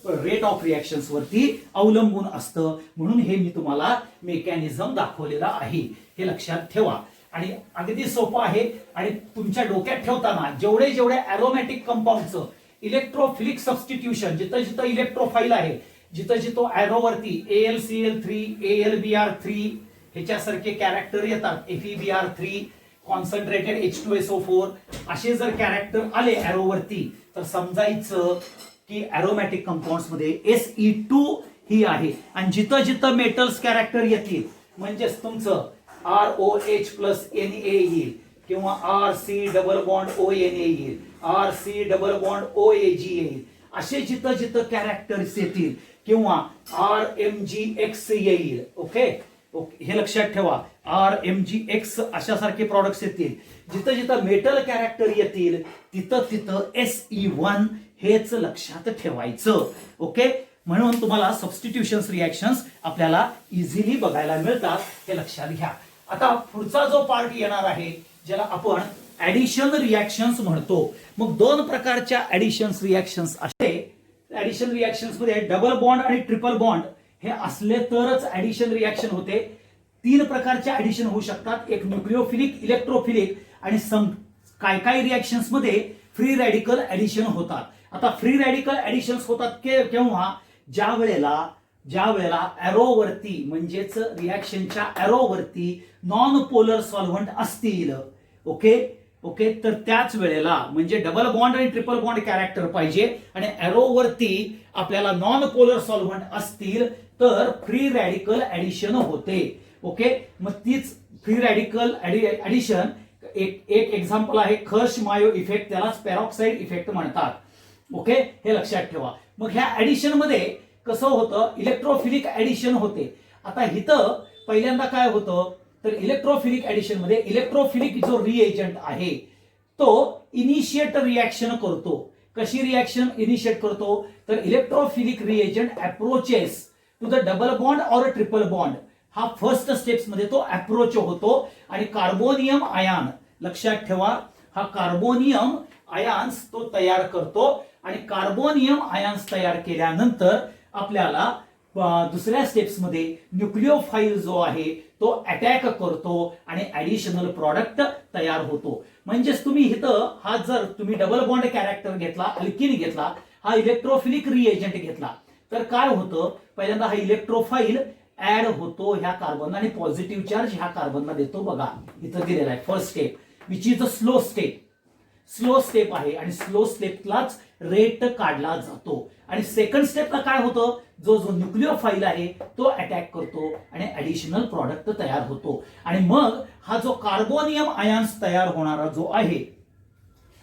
Speaker 1: रेट ऑफ रिएक्शन्स वरती अवलंबून असतं. म्हणून हे मी तुम्हाला मेकॅनिझम दाखवलेला आहे, हे लक्षात ठेवा. आणि अगदी सोपं आहे. आणि तुमच्या डोक्यात ठेवताना जेवढे जेवढे अरोमॅटिक कंपाऊंडचं इलेक्ट्रोफिलिक सबस्टिट्यूशन, जिथं जिथं इलेक्ट्रोफाईल आहे, जिथं जिथं अॅरोवरती AlCl3 AlBr3 ह्याच्यासारखे कॅरेक्टर येतात, FeBr3 कॉन्सन्ट्रेटेड H2SO4 असे जर कॅरेक्टर आले अॅरोवरती, तर समजायचं की अरोमॅटिक कंपाऊंड्स मध्ये Se2 ही आहे. आणि जिथं जिथं मेटल्स कॅरेक्टर येतील म्हणजेच तुमचं ROH+Na येईल किंवा RC डबल बॉन्ड ONA येईल, RC डबल बॉन्ड OAG येईल, असे जिथं जिथं कॅरेक्टर्स येतील किंवा RMgX येईल. ओके, हे लक्षात ठेवा. RMgX अशासारखे प्रॉडक्ट्स येतील. जिथं जिथं मेटल कॅरेक्टर येतील तिथं तिथं Se1 हेच लक्षात ठेवायचं. ओके, म्हणून तुम्हाला सबस्टिट्यूशन्स रिएक्शन्स आपल्याला इझिली बघायला मिळतात, हे लक्षात घ्या. आता पुढचा जो पार्ट येणार आहे ज्याला आपण ऍडिशन रिएक्शन्स म्हणतो. मग दोन प्रकारच्या ऍडिशन रिएक्शन्स असते. ऍडिशन रिएक्शन्स मध्ये डबल बॉन्ड आणि ट्रिपल बॉन्ड हे असले तरच ऍडिशन रिएक्शन होते. 3 प्रकारच्या ऍडिशन होऊ शकतात, एक न्यूक्लिओफिलिक, इलेक्ट्रोफिलिक आणि काय काय रिएक्शन्स मध्ये फ्री रॅडिकल ऍडिशन होतात. आता फ्री रॅडिकल ऍडिशन्स होतात केव्हा? ज्या वेळेला एरोवरती म्हणजेच रिएक्शनच्या एरोवरती नॉन पोलर सॉल्व्हंट असतील. ओके, तर त्याच वेळेला म्हणजे डबल बॉन्ड आणि ट्रिपल बॉन्ड कॅरेक्टर पाहिजे आणि एरोवरती आपल्याला नॉन पोलर सॉल्व्हंट असतील तर फ्री रॅडिकल ऍडिशन होते. ओके, मग तीच फ्री रॅडिकल ऍडिशन एक एक्झाम्पल आहे खर्श मायो इफेक्ट, त्यालाच पेरॉक्साइड इफेक्ट म्हणतात. ओके, हे लक्षात ठेवा. मग ह्या ऍडिशन मध्ये कसं होतं? इलेक्ट्रोफिलिक ऍडिशन होते. आता इथं पहिल्यांदा काय होतं तर इलेक्ट्रोफिलिक ऍडिशन मध्ये इलेक्ट्रोफिलिक जो रिएजंट आहे तो इनिशिएट रिएक्शन करतो. कशी रिएक्शन इनिशिएट करतो? तर electrophilic reagent approaches to the double bond or triple bond, हा फर्स्ट स्टेप्स मध्ये तो अप्रोच होतो आणि कार्बोनियम आयन, लक्षात ठेवा, हा कार्बोनियम आयन्स तो तयार करतो आणि कार्बोनियम आयन्स तयार केल्यानंतर आपल्याला दुसऱ्या स्टेप्स मध्ये न्यूक्लिओफाईल जो आहे तो अटॅक करतो आणि ऍडिशनल प्रॉडक्ट तयार होतो. म्हणजेच तुम्ही इथं हा जर तुम्ही डबल बॉन्ड कॅरेक्टर घेतला, अल्किन घेतला, हा इलेक्ट्रोफिलिक रिएजंट घेतला, तर काय होतं? पहिल्यांदा हा इलेक्ट्रोफाईल ऍड होतो ह्या कार्बनला आणि पॉझिटिव्ह चार्ज ह्या कार्बनला देतो. बघा इथं दिलेला आहे first step which is a slow step. Slow step आहे आणि स्लो स्टेपलाच रेट काढला जातो. आणि सेकंड स्टेपला काय होतं, जो न्यूक्लिओफाईल आहे तो अटॅक करतो आणि ऍडिशनल प्रॉडक्ट तयार होतो. आणि मग हा जो कार्बोनियम आयन्स तयार होणारा जो आहे,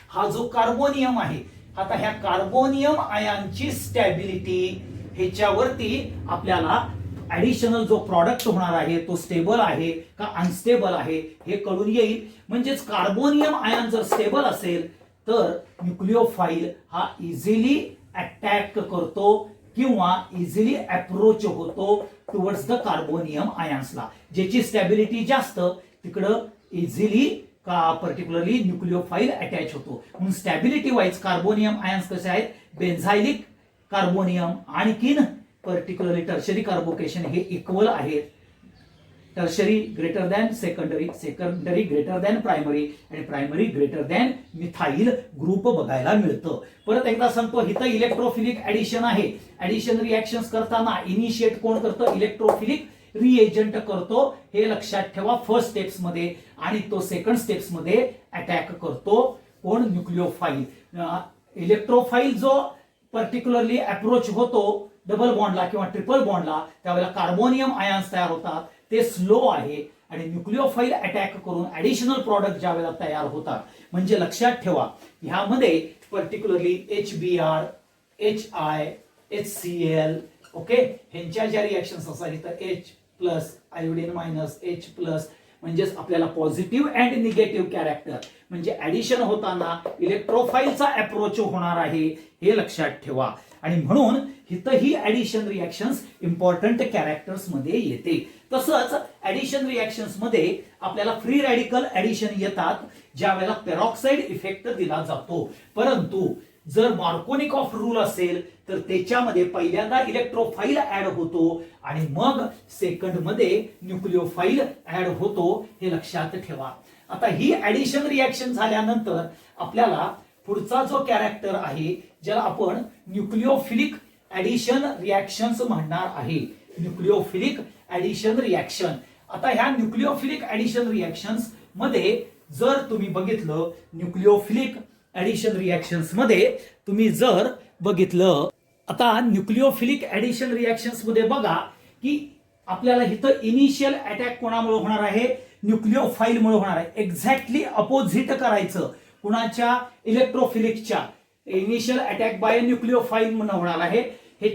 Speaker 1: हा जो कार्बोनियम आहे, आता ह्या कार्बोनियम आयनची स्टॅबिलिटी ह्याच्यावरती आपल्याला ऍडिशनल जो प्रॉडक्ट होणार आहे तो स्टेबल आहे का अनस्टेबल आहे हे कळून येईल. म्हणजेच कार्बोनियम आयन जर स्टेबल असेल तर न्यूक्लिओफाईल हा इझिली अटॅक करतो किंवा इझिली अप्रोच होतो टुवर्ड्स द कार्बोनियम आयन्सला. ज्याची स्टॅबिलिटी जास्त तिकडं इझिली का पर्टिक्युलरली न्यूक्लिओफाईल अटॅच होतो. म्हणून स्टॅबिलिटी वाईज कार्बोनियम आयन्स कसे आहेत, बेन्झायलिक कार्बोनियम आणखीन पर्टिक्युलरली टर्शरी कार्बोकेशन हे इक्वल आहेत. Tertiary greater than secondary, secondary greater than primary आणि primary greater than methyl group बघायला मिळतं. परत एकदा सांगतो, इथं इलेक्ट्रोफिलिक ऍडिशन आहे. ऍडिशन रिएक्शन्स करताना इनिशिएट कोण करतं, इलेक्ट्रोफिलिक रिएजंट करतो, हे लक्षात ठेवा फर्स्ट स्टेप्स मध्ये. आणि तो सेकंड स्टेप्स मध्ये अटॅक करतो कोण, न्यूक्लिओफाईल. इलेक्ट्रोफाईल जो पर्टिक्युलरली अप्रोच होतो डबल बॉन्डला किंवा ट्रिपल बॉन्डला, त्यावेळेला कार्बोनियम आयन्स तयार होतात, ते स्लो आहे. आणि न्यूक्लिओफाईल अटॅक करून ऍडिशनल प्रॉडक्ट ज्या वेळेला तयार होतात, म्हणजे लक्षात ठेवा ह्यामध्ये particularly HBr, HI, HCl, okay, ह्यांच्या ज्या रिएक्शन्स असतात इथं H+, आयोडीन मायनस, H+, म्हणजेच आपल्याला पॉझिटिव्ह अँड निगेटिव्ह कॅरेक्टर, म्हणजे ऍडिशन होताना इलेक्ट्रोफाईलचा अप्रोच होणार आहे हे लक्षात ठेवा. आणि म्हणून इथं ही ऍडिशन रिएक्शन्स इम्पॉर्टंट कॅरेक्टर्स मध्ये येते. तसंच ऍडिशन रिएक्शन्स मध्ये आपल्याला फ्री रॅडिकल ऍडिशन येतात ज्या वेळेला पेरॉक्साईड इफेक्ट दिला जातो. परंतु जर मार्कोनिकॉफ रूल असेल तर त्याच्यामध्ये पहिल्यांदा इलेक्ट्रोफाईल ऍड होतो आणि मग सेकंड मध्ये न्यूक्लिओफाईल ऍड होतो, हे लक्षात ठेवा. आता ही ऍडिशन रिएक्शन झाल्यानंतर आपल्याला पुढचा जो कॅरेक्टर आहे ज्याला आपण न्यूक्लिओफिलिक ऍडिशन रिएक्शन्स म्हणणार आहे. Nucleophilic addition reaction. आता ह्या न्यूक्लिओफिलिक ऍडिशन रिएक्शन्स मध्ये जर तुम्ही बघितलं, न्यूक्लिओफिलिक ऍडिशन रिएक्शन्स मध्ये तुम्ही जर बघितलं, आता न्यूक्लिओफिलिक ऍडिशन रिएक्शन्स मध्ये बघा की आपल्याला इथं इनिशियल अटॅक कोणामुळे होणार आहे, न्यूक्लिओफाईलमुळे होणार आहे. एक्झॅक्टली अपोजिट करायचं कुणाच्या, इलेक्ट्रोफिलिकच्या. इनिशियल अटॅक बाय न्यूक्लिओफाईल म्हणून होणार आहे. हे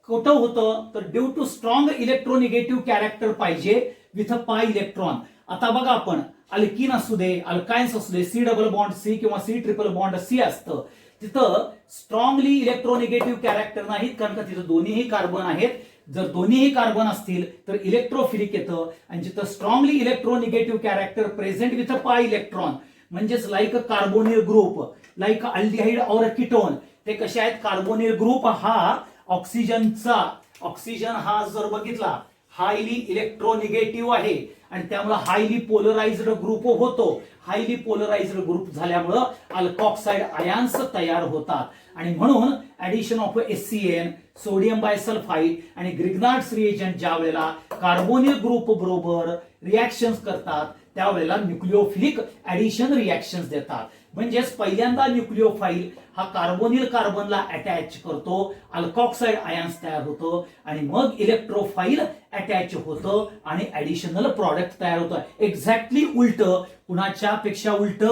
Speaker 1: कुठं होतं तर ड्यू टू स्ट्रॉंग इलेक्ट्रोनिगेटिव्ह कॅरेक्टर पाहिजे विथ अ पाय इलेक्ट्रॉन. आता बघा आपण अल्किन असू दे, अल्काइन्स असू दे, सी डबल बॉन्ड सी किंवा सी ट्रिपल बॉन्ड सी असतं, तिथं स्ट्रॉंगली इलेक्ट्रोनिगेटिव्ह कॅरेक्टर नाहीत, कारण का तिथं दोन्हीही कार्बन आहेत. जर दोन्हीही कार्बन असतील तर इलेक्ट्रोफिलिक येतं. आणि जिथं strongly electronegative character present with a pi electron, म्हणजेच like a carbonyl group, like aldehyde or ketone, ते कसे आहेत, कार्बोनिल ग्रुप हा ऑक्सिजनचा, ऑक्सिजन हा जर बघितला हायली इलेक्ट्रोनिगेटिव्ह आहे आणि त्यामुळे हायली पोलराइज्ड ग्रुप होतो. हायली पोलराइज्ड ग्रुप झाल्यामुळे अल्कॉक्साइड आयन्स तयार होतात. आणि म्हणून addition of HCN, sodium bisulphide आणि ग्रिग्नार्ड्स रिएजंट ज्या वेळेला कार्बोनिल ग्रुप बरोबर रिएक्शन्स करतात त्यावेळेला न्यूक्लिओफिलिक ऍडिशन रिएक्शन्स देतात. म्हणजेच पहिल्यांदा न्यूक्लिओफाईल हा कार्बोनिल कार्बनला अटॅच करतो, अल्कॉक्साइड आयन्स तयार होतो आणि मग इलेक्ट्रोफाईल अटॅच होतं आणि ऍडिशनल प्रॉडक्ट तयार होतं. एक्झॅक्टली उलट, कुणाच्या पेक्षा उलट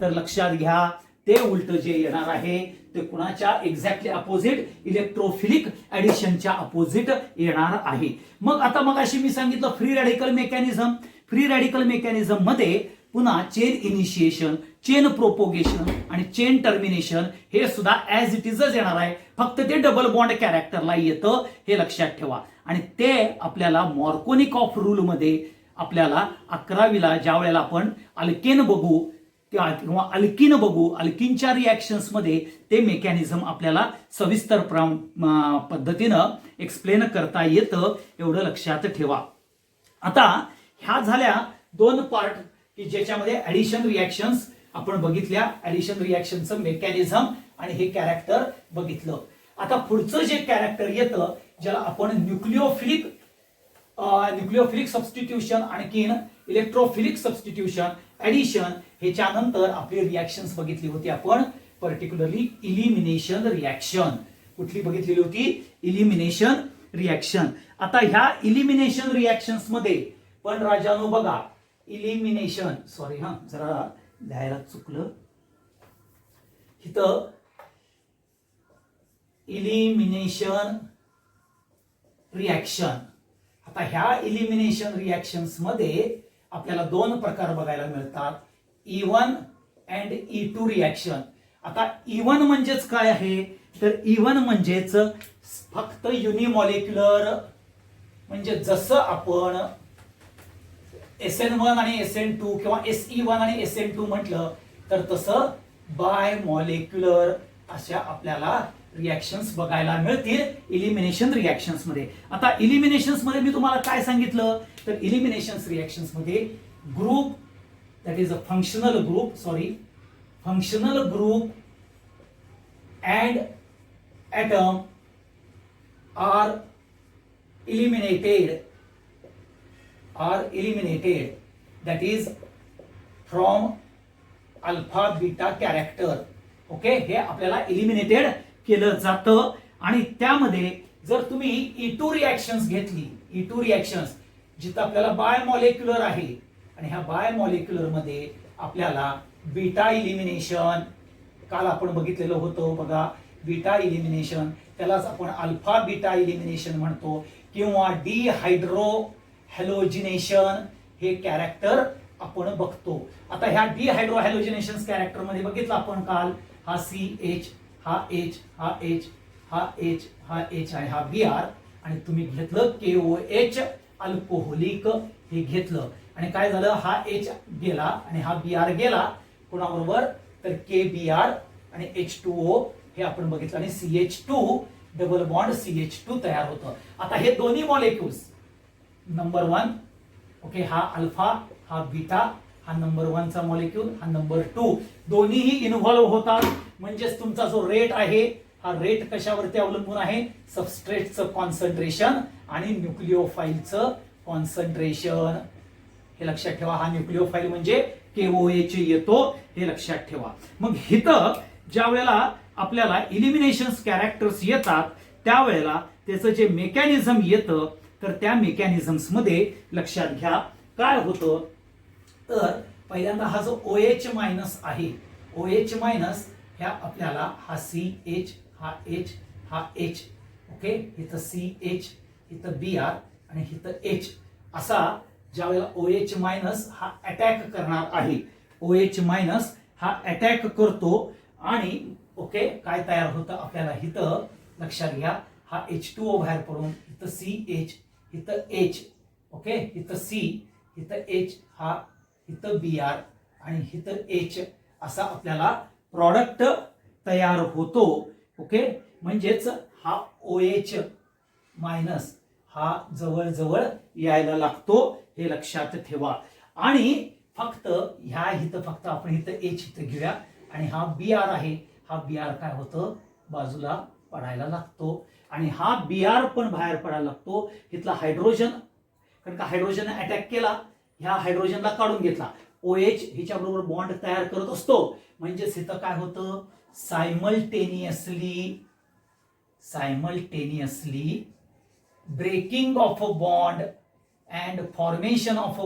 Speaker 1: तर लक्षात घ्या, ते उलट जे येणार आहे ते कुणाच्या एक्झॅक्टली अपोजिट, इलेक्ट्रोफिलिक ऍडिशनच्या अपोजिट येणार आहे. मग आता मग अशी मी सांगितलं free radical mechanism. Free radical mechanism मध्ये पुन्हा चेन इनिशिएशन, चेन प्रोपोगेशन आणि चेन टर्मिनेशन हे सुद्धा ऍज इट इजच येणार आहे, फक्त ते डबल बॉन्ड कॅरेक्टरला येतं, हे लक्षात ठेवा. आणि ते आपल्याला मार्कोनिकॉफ रूल मध्ये आपल्याला 11वीला ज्या वेळेला आपण अल्केन बघू किंवा अल्किन बघू, अल्किनच्या रिएक्शन्स मध्ये ते मेकॅनिझम आपल्याला सविस्तर पद्धतीनं एक्सप्लेन करता येतं, एवढं लक्षात ठेवा. आता ह्या झाल्या दोन पार्ट की ज्याच्यामध्ये ऍडिशन रिएक्शन्स आपण बघितल्या, ऍडिशन रिएक्शनचं मेकॅनिझम आणि हे कॅरेक्टर बघितलं. आता पुढचं जे कॅरेक्टर येतं ज्याला आपण न्यूक्लिओफिलिक न्यूक्लिओफिलिक सबस्टिट्यूशन आणखीन इलेक्ट्रोफिलिक सबस्टिट्यूशन ऍडिशन ह्याच्या नंतर आपली रिॲक्शन्स बघितली होती आपण, पर्टिक्युलरली इलिमिनेशन रिॲक्शन. कुठली बघितलेली होती? Elimination reaction. आता ह्या इलिमिनेशन रिॲक्शन्स मध्ये पण राजानो बघा, इलिमिनेशन सॉरी जरा लिहायला चुकलं इथं, इलिमिनेशन रिॲक्शन. आता ह्या इलिमिनेशन रिॲक्शन्स मध्ये आपल्याला दोन प्रकार बघायला मिळतात, E1 अँड E2 रिॲक्शन. आता E1 म्हणजेच काय आहे, तर E1 म्हणजेच फक्त युनिमॉलिक्युलर, म्हणजे जसं आपण SN1 आणि SN2 किंवा SE1 आणि SN2 म्हटलं तर तसं बाय मॉलिक्युलर अशा आपल्याला रिॲक्शन्स बघायला मिळतील इलिमिनेशन रिॲक्शन्स मध्ये. आता इलिमिनेशन्स मध्ये मी तुम्हाला काय सांगितलं, तर इलिमिनेशन रिॲक्शन्स मध्ये group that is a functional group and atom are eliminated that is from alpha beta character. Okay, हे आपल्याला इलिमिनेटेड केलं जातं. आणि त्यामध्ये जर तुम्ही E2 रिॲक्शन्स घेतली, E2 रिॲक्शन्स जिथं आपल्याला बाय मॉलिक्युलर आहे आणि ह्या बाय मॉलिक्युलर मध्ये आपल्याला बीटा इलिमिनेशन, काल आपण बघितलेलं होतं बघा, बीटा इलिमिनेशन, त्यालाच आपण अल्फा बीटा इलिमिनेशन म्हणतो, किंवा डिहायड्रो हॅलोजिनेशन हे कॅरेक्टर आपण बघतो. आता ह्या डिहायड्रो हॅलोजिनेशन कॅरेक्टर मध्ये बघितलं आपण काल, हा CH, हा H, हा H, हा H, हा H आहे, हा Br, आणि तुम्ही घेतलं KOH अल्कोहोलिक हे घेतलं, आणि काय झालं, हा H गेला आणि हा Br गेला कोणाबरोबर, तर KBr आणि H2O हे आपण बघितलं, आणि CH2 डबल बॉन्ड CH2 तयार होतं. आता हे दोन्ही मॉलिक्युल्स नंबर 1, ओके, हा अल्फा, हा बीटा, हा नंबर 1 चा मॉलिक्यूल, हा नंबर 2, दोन्हीही इन्व्हॉल्व्ह होतात. म्हणजेच तुमचा जो रेट आहे, हा रेट कशावरती अवलंबून आहे, सबस्ट्रेटचं कॉन्सन्ट्रेशन आणि न्यूक्लिओफाईलचं कॉन्सन्ट्रेशन. हे लक्षात ठेवा, हा न्यूक्लिओफाईल म्हणजे KOH येतो, हे लक्षात ठेवा. मग इथं ज्या वेळेला आपल्याला इलिमिनेशन कॅरेक्टर्स येतात त्यावेळेला त्याचं जे मेकॅनिझम येतं, तर त्या मेकॅनिझम्स मध्ये लक्षात घ्या काय होतं, तर पहिल्यांदा हा जो OH मायनस आहे, OH मायनस ह्या आपल्याला हा CH, हा H, हा H, ओके, इथं CH, इथं Br आणि इथं H, असा ज्या वेळेला OH मायनस हा अटॅक करणार आहे, OH मायनस हा अटॅक करतो, आणि ओके काय तयार होतं आपल्याला इथं लक्षात घ्या, हा H2O बाहेर पडून इथं CH, इथं H, ओके, इथं C, इथं H, हा इथं Br आणि इथं H, असा आपल्याला प्रॉडक्ट तयार होतो. ओके, म्हणजेच हा OH मायनस हा जवळजवळ यायला लागतो, हे लक्षात ठेवा. आणि फक्त ह्या इथं फक्त आपण इथं H इथं घेऊया, आणि हा Br आहे, हा Br काय होतं, बाजूला पडायला लागतो, आणि हा Br पण बाहेर पडायला लागतो. इथला हायड्रोजन, कारण का हायड्रोजन अटॅक केला, ह्या हायड्रोजनला काढून घेतला, OH हिच्या बरोबर बॉन्ड तयार करत असतो, म्हणजेच इथं काय होतं, simultaneously breaking of a bond and formation of a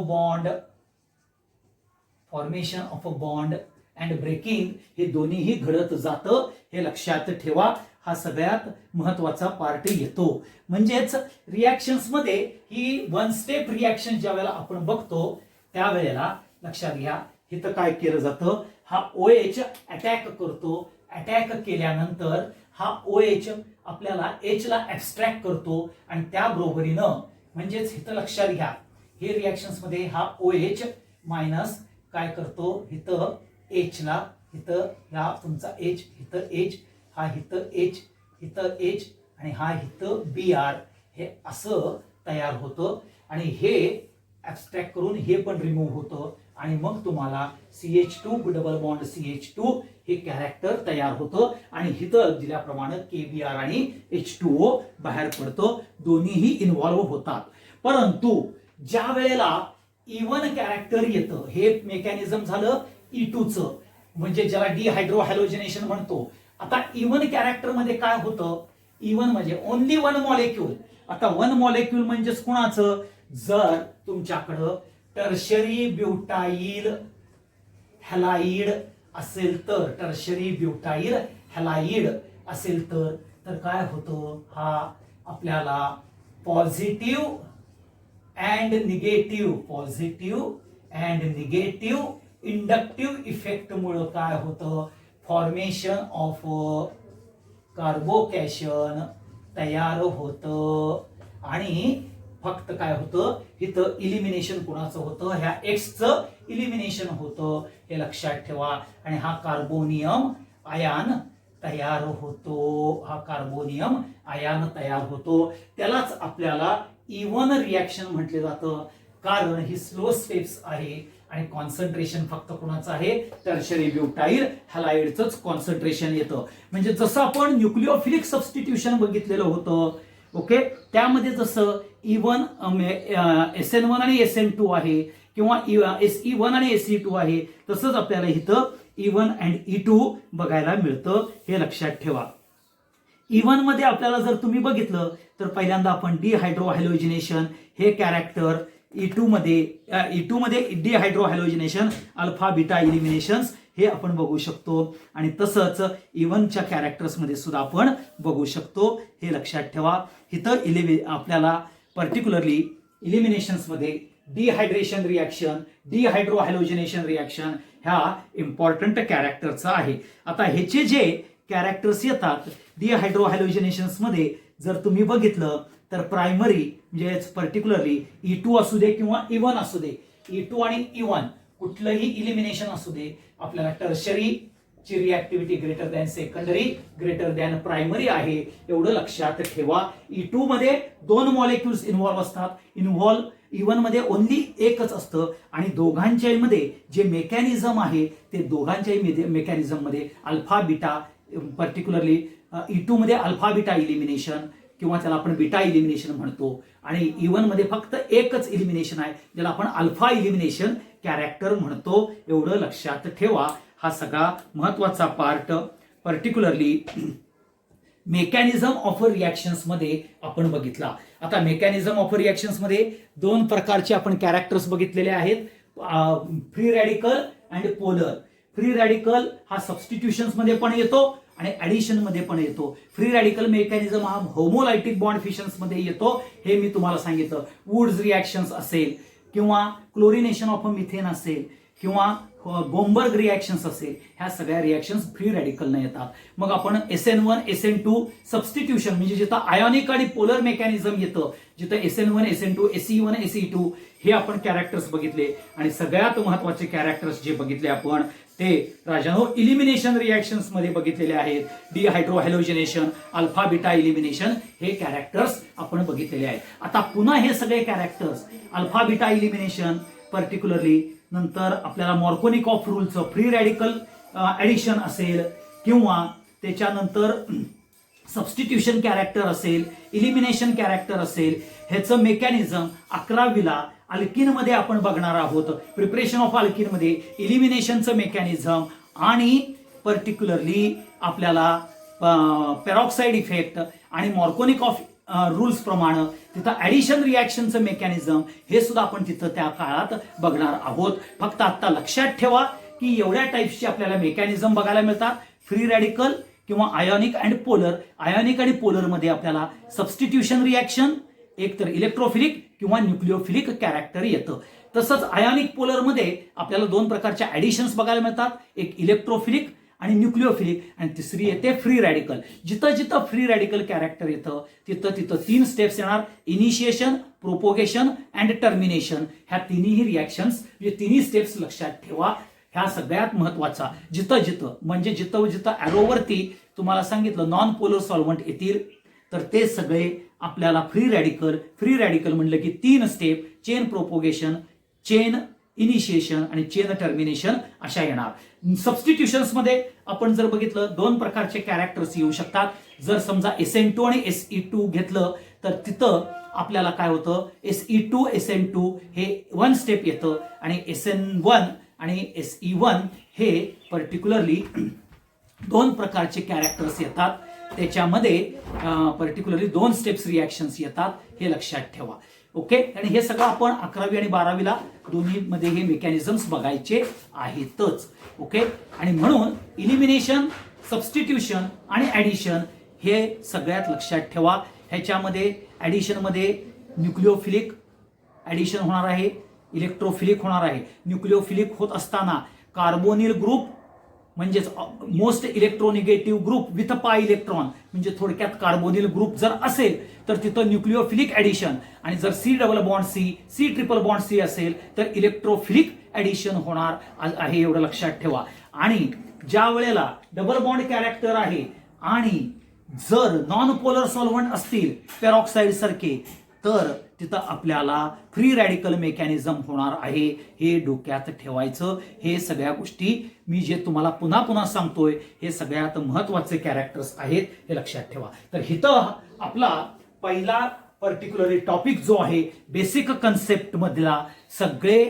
Speaker 1: bond and breaking, हे दोन्हीही घडत जातं, हे लक्षात ठेवा. हा सगळ्यात महत्वाचा पार्ट येतो. म्हणजेच रिॲक्शन्स मध्ये ही वन स्टेप रिॲक्शन ज्या वेळेला आपण बघतो त्यावेळेला लक्षात घ्या, इथं काय केलं जातं, हा OH अटॅक करतो, अटॅक केल्यानंतर हा OH आपल्याला H ला ऍब्स्ट्रॅक्ट करतो, आणि त्या बरोबरीनं म्हणजेच इथं लक्षात घ्या, हे रिॲक्शन्स मध्ये हा OH मायनस काय करतो, इथं H ला, इथं ह्या तुमचा H, इथं H, हा इथं H, इथं H, आणि हा इथं Br, हे असं तयार होतं, आणि हे ऍब्स्ट्रॅक्ट करून हे पण रिमूव्ह होतं, आणि मग तुम्हाला CH2 डबल बॉन्ड CH2 हे कॅरेक्टर तयार होतं, आणि इथं दिल्याप्रमाणे KBr आणि H2O बाहेर पडतं, दोन्हीही इन्व्हॉल्व्ह होतात. परंतु ज्या वेळेला इवन कॅरेक्टर येतं, हे मेकॅनिझम झालं E2च, म्हणजे ज्याला डिहायड्रोहॅलोजिनेशन म्हणतो. आता इवन कॅरेक्टर मध्ये काय होतं, इवन म्हणजे ओनली वन मॉलिक्यूल. आता वन मॉलिक्यूल म्हणजेच कुणाचं, जर तुमच्याकडं टर्शरी ब्युटाईल हॅलाइड असेल तर, टर्शरी ब्युटाईल हॅलाइड असेल तर काय होतं, हा आपल्याला positive and negative inductive effect मुळे काय होतं, फॉर्मेशन ऑफ कार्बोकॅशन तयार होतं. आणि फक्त काय होतं, इथं इलिमिनेशन कुणाचं होतं, ह्या एक्सचं इलिमिनेशन होतं, हे लक्षात ठेवा. आणि हा कार्बोनियम आयन तयार होतो, हा कार्बोनियम आयन तयार होतो. त्यालाच आपल्याला इवन रिॲक्शन म्हटले जातं, कारण ही स्लो स्टेप्स आहे आणि कॉन्सन्ट्रेशन फक्त कुणाचं आहे, टर्शरी ब्युटाईल हॅलाइडचंच कॉन्सन्ट्रेशन येतं. म्हणजे जसं आपण न्यूक्लिओफिलिक सबस्टिट्यूशन बघितलेलं होतं, ओके, त्यामध्ये जसं E1 SN1 आणि SN2 आहे किंवा SE1 आणि SE2 आहे, तसंच आपल्याला इथं E1 अँड E2 बघायला मिळतं, हे लक्षात ठेवा. E1 मध्ये आपल्याला जर तुम्ही बघितलं तर पहिल्यांदा आपण डिहायड्रोहॅलोजिनेशन हे कॅरेक्टर, E2 मध्ये डिहायड्रोहॅलोजिनेशन, अल्फा बीटा इलिमिनेशन हे आपण बघू शकतो. आणि तसंच E1च्या कॅरेक्टर्स मध्ये सुद्धा आपण बघू शकतो, हे लक्षात ठेवा. इथं आपल्याला पर्टिक्युलरली इलिमिनेशन्स मध्ये डिहायड्रेशन रिॲक्शन, डिहायड्रोहॅलोजिनेशन रिॲक्शन ह्या इम्पॉर्टंट कॅरेक्टरचा आहे. आता ह्याचे जे कॅरेक्टर्स येतात डिहायड्रोहॅलोजिनेशन्स मध्ये, जर तुम्ही बघितलं तर प्रायमरी म्हणजे पर्टिक्युलरली E2 असू दे किंवा E1 असू दे, E2 आणि E1 कुठलंही इलिमिनेशन असू दे, आपल्याला टर्शरी ची reactivity greater than secondary greater than primary आहे, एवढं लक्षात ठेवा. E2 मध्ये 2 मॉलिक्युल्स इन्व्हॉल्व्ह असतात, E1 मध्ये ओनली एकच असतं. आणि दोघांच्या मध्ये जे मेकॅनिझम आहे ते दोघांच्याही मेकॅनिझम मध्ये अल्फा बीटा, पर्टिक्युलरली E2 मध्ये अल्फा बीटा इलिमिनेशन किंवा त्याला आपण बीटा इलिमिनेशन म्हणतो, आणि E1 मध्ये फक्त एकच इलिमिनेशन आहे ज्याला आपण अल्फा इलिमिनेशन कॅरेक्टर म्हणतो, एवढं लक्षात ठेवा. हा सगळा महत्वाचा part particularly mechanism of reactions मध्ये आपण बघितला. आता मेकॅनिझम ऑफ रिॲक्शन्स मध्ये 2 प्रकारचे आपण कॅरेक्टर्स बघितलेले आहेत, free radical and polar. Free radical हा सबस्टिट्यूशन्स मध्ये पण येतो आणि ऍडिशन मध्ये पण येतो. फ्री रॅडिकल मेकॅनिझम हा होमोलायटिक बॉन्ड फिशन्स मध्ये येतो, हे मी तुम्हाला सांगितलं. वुड्स रिॲक्शन्स असेल किंवा क्लोरिनेशन ऑफ मिथेन असेल किंवा बोम्बर्ग रिॲक्शन्स असेल, ह्या सगळ्या रिॲक्शन्स फ्री रॅडिकल न येतात. मग आपण SN1 SN2 सबस्टिट्यूशन म्हणजे जिथं आयोनिक आणि पोलर मेकॅनिझम येतं, जिथं SN1 SN2 SE1 SE2 हे आपण कॅरेक्टर्स बघितले. आणि सगळ्यात महत्वाचे कॅरेक्टर्स जे बघितले आपण ते राजानो इलिमिनेशन रिॲक्शन्स मध्ये बघितलेले आहेत. डिहायड्रोहॅलोजिनेशन, अल्फा बीटा इलिमिनेशन हे कॅरेक्टर्स आपण बघितलेले आहेत. आता पुन्हा हे सगळे characters alpha beta elimination particularly, नंतर आपल्याला मॉर्कोनिक ऑफ रूलचं फ्री रॅडिकल ऍडिशन असेल किंवा त्याच्यानंतर सबस्टिट्यूशन कॅरेक्टर असेल, इलिमिनेशन कॅरेक्टर असेल, ह्याचं मेकॅनिझम 11वीला अल्किन मध्ये आपण बघणार आहोत. प्रिपरेशन ऑफ अल्किन मध्ये इलिमिनेशनचं मेकॅनिझम आणि पर्टिक्युलरली आपल्याला पेरॉक्साइड इफेक्ट आणि मॉर्कोनिक ऑफ रूल्स प्रमाणे तिथं ऍडिशन रिॲक्शनचं मेकॅनिझम हे सुद्धा आपण तिथं त्या काळात बघणार आहोत. फक्त आता लक्षात ठेवा की एवढ्या टाइप्सचे आपल्याला मेकॅनिझम बघायला मिळतात. फ्री रॅडिकल किंवा आयोनिक अँड पोलर. आयोनिक आणि पोलर मध्ये आपल्याला सबस्टिट्यूशन रिॲक्शन एकतर इलेक्ट्रोफिलिक किंवा न्यूक्लिओफिलिक कॅरेक्टर येतं. तसंच आयोनिक पोलर मध्ये आपल्याला 2 प्रकारच्या ऍडिशन्स बघायला मिळतात, एक इलेक्ट्रोफिलिक आणि न्यूक्लिओफिलिक, आणि तिसरी येते फ्री रॅडिकल. जिथं जिथं फ्री रॅडिकल कॅरेक्टर येतं तिथं तिथं 3 स्टेप्स येणार, इनिशिएशन, प्रोपोगेशन अँड टर्मिनेशन. ह्या तिन्ही रिॲक्शन्स म्हणजे तिन्ही स्टेप्स लक्षात ठेवा. ह्या सगळ्यात महत्वाचा. जिथं जिथं म्हणजे जिथं जिथं ॲरोवरती तुम्हाला सांगितलं नॉन पोलर सॉल्व्हंट येतील तर ते सगळे आपल्याला फ्री रॅडिकल म्हणलं की 3 step, chain propagation, chain initiation आणि चेन टर्मिनेशन अशा येणार. सबस्टिट्यूशन्स मध्ये आपण जर बघितलं 2 प्रकारचे कॅरेक्टर्स येऊ शकतात. जर समजा SN2 आणि SE2 घेतलं तर तिथं आपल्याला काय होतं, SE2 SN2 हे 1 स्टेप येतं आणि SN1 आणि SE1 हे पर्टिक्युलरली 2 प्रकारचे कॅरेक्टर्स येतात. त्याच्यामध्ये पर्टिक्युलरली 2 स्टेप्स रिॲक्शन्स येतात, हे लक्षात ठेवा. ओके, आणि हे सगळं आपण 11वी आणि 12वीला दोन्हीमध्ये हे मेकॅनिझम्स बघायचे आहेतच. ओके, आणि म्हणून इलिमिनेशन, सबस्टिट्यूशन आणि ऍडिशन हे सगळ्यात लक्षात ठेवा. ह्याच्यामध्ये ऍडिशनमध्ये न्यूक्लिओफिलिक ऍडिशन होणार आहे, इलेक्ट्रोफिलिक होणार आहे. न्यूक्लिओफिलिक होत असताना कार्बोनिल ग्रुप म्हणजेच most electronegative group with pi electron, म्हणजे थोडक्यात कार्बोनिल ग्रुप जर असेल तर तिथं न्यूक्लिओफिलिक ऍडिशन, आणि जर C double bond C triple bond C असेल तर इलेक्ट्रोफिलिक ऍडिशन होणार आहे, एवढं लक्षात ठेवा. आणि ज्या वेळेला डबल बॉन्ड कॅरेक्टर आहे आणि जर नॉन पोलर सॉल्व्हंट असतील पेरॉक्साईड सारखे, तर तिथं आपल्याला फ्री रॅडिकल मेकॅनिझम होणार आहे, हे डोक्यात ठेवायचं. हे सगळ्या गोष्टी मी जे तुम्हाला पुन्हा पुन्हा सांगतोय हे सगळ्यात महत्वाचे कॅरेक्टर्स आहेत, हे लक्षात ठेवा. तर इथं आपला पहिला पर्टिक्युलरली टॉपिक जो आहे बेसिक कन्सेप्ट मधला सगळे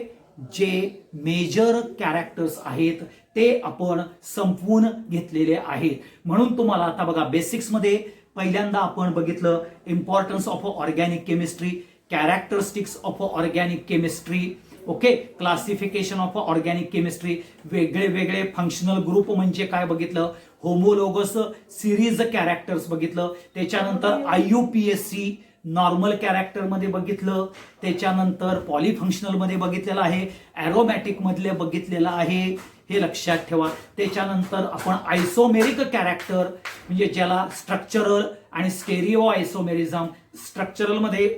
Speaker 1: जे मेजर कॅरेक्टर्स आहेत ते आपण संपवून घेतलेले आहेत. म्हणून तुम्हाला आता बघा, बेसिक्स मध्ये पहिल्यांदा आपण बघितलं importance of organic chemistry, characteristics of organic chemistry. Okay, classification of organic chemistry, वेगळे वेगळे फंक्शनल ग्रुप म्हणजे काय बघितलं, होमोलोगस सिरीज कॅरेक्टर्स बघितलं. त्याच्यानंतर IUPAC नॉर्मल कॅरेक्टर मध्ये बघितलं. त्याच्यानंतर पॉलिफंक्शनल मध्ये बघितलेलं आहे, एरोमॅटिक मधले बघितलेलं आहे, हे लक्षात ठेवा. त्याच्यानंतर आपण आयसोमेरिक कॅरेक्टर म्हणजे ज्याला स्ट्रक्चरल आणि स्टेरिओ आयसोमेरिझम, स्ट्रक्चरल मध्ये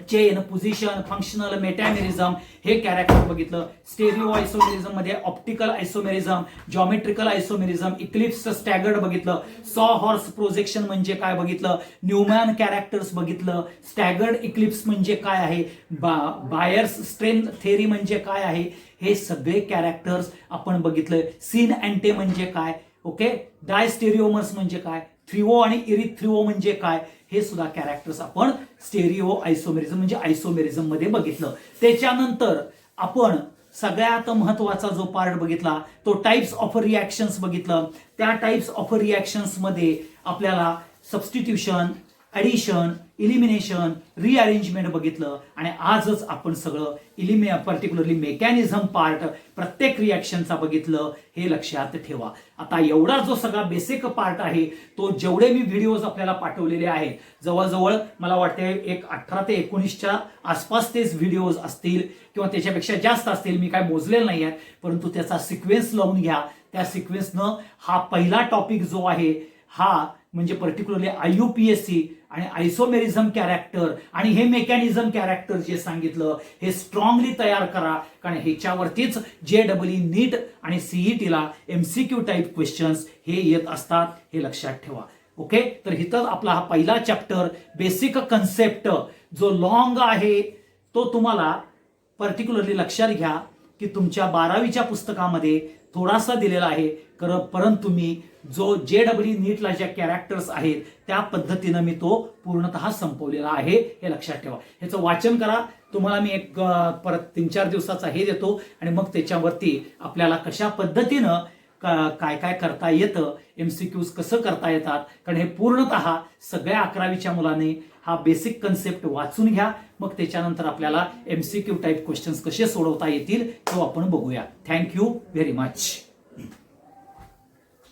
Speaker 1: चेन, पोझिशन, फंक्शनल, मेटॅमेरिझम हे कॅरेक्टर बघितलं. स्टेरिओ आयसोमेरिझम मध्ये optical isomerism, geometrical isomerism, Eclipse, staggered बघितलं. सॉ हॉर्स प्रोजेक्शन म्हणजे काय बघितलं, न्यूमॅन कॅरेक्टर्स बघितलं. स्टॅगर्ड इक्लिप्स म्हणजे काय आहे, बायर्स स्ट्रेन थेअरी म्हणजे काय आहे, हे सगळे कॅरेक्टर्स आपण बघितलं. सीन अँटे म्हणजे काय, ओके, डायस्टेरिओमर्स म्हणजे काय, थ्रिओ आणि इरिथ्रिओ म्हणजे काय, हे सुद्धा कॅरेक्टर्स आपण स्टेरिओ आयसोमेरिझम म्हणजे आयसोमेरिझम मध्ये बघितलं. त्याच्यानंतर आपण सगळ्यात महत्वाचा जो पार्ट बघितला तो टाइप्स ऑफ रिॲक्शन्स बघितलं. त्या टाइप्स ऑफ रिॲक्शन्स मध्ये आपल्याला सबस्टिट्यूशन, ऍडिशन, इलिमिनेशन, रिअरेंजमेंट बघितलं. आणि आजच आपण सगळं पर्टिक्युलरली मेकॅनिझम पार्ट प्रत्येक रिॲक्शनचा बघितलं, हे लक्षात ठेवा. आता एवढा जो सगळा बेसिक पार्ट आहे तो जेवढे मी व्हिडिओज आपल्याला पाठवलेले आहेत, जवळजवळ मला वाटते एक 18 ते 19च्या आसपास तेच व्हिडिओज असतील किंवा त्याच्यापेक्षा जास्त असतील, मी काय मोजलेलं नाही आहेत. परंतु त्याचा सिक्वेन्स लावून घ्या. त्या सिक्वेन्सनं हा पहिला टॉपिक जो आहे हा म्हणजे पर्टिक्युलरली IUPAC आणि आयसोमेरिझम कॅरेक्टर आणि हे मेकॅनिझम कॅरेक्टर जे सांगितलं हे स्ट्रॉंगली तयार करा, कारण ह्याच्यावरतीच JEE नीट आणि CETला MCQ टाईप क्वेश्चन्स हे येत असतात, हे लक्षात ठेवा. ओके, तर इथं आपला हा पहिला चॅप्टर बेसिक कन्सेप्ट जो लॉंग आहे तो तुम्हाला पर्टिक्युलरली लक्षात घ्या की तुमच्या 12वीच्या पुस्तकामध्ये थोडासा दिलेला आहे, परंतु मी जो JEE नीटला ज्या कॅरेक्टर्स आहेत त्या पद्धतीनं मी तो पूर्णतः संपवलेला आहे, हे लक्षात ठेवा. ह्याचं वाचन करा. तुम्हाला मी एक परत 3-4 दिवसाचा हे देतो आणि मग त्याच्यावरती आपल्याला कशा पद्धतीनं काय काय करता येतं, MCQs कसं करता येतात, कारण हे पूर्णतः सगळ्या 11वीच्या मुलांनी हा बेसिक कन्सेप्ट वाचून घ्या. मग त्याच्यानंतर आपल्याला MCQ टाईप क्वेश्चन्स कसे सोडवता येतील तो आपण बघूया. Thank you very much.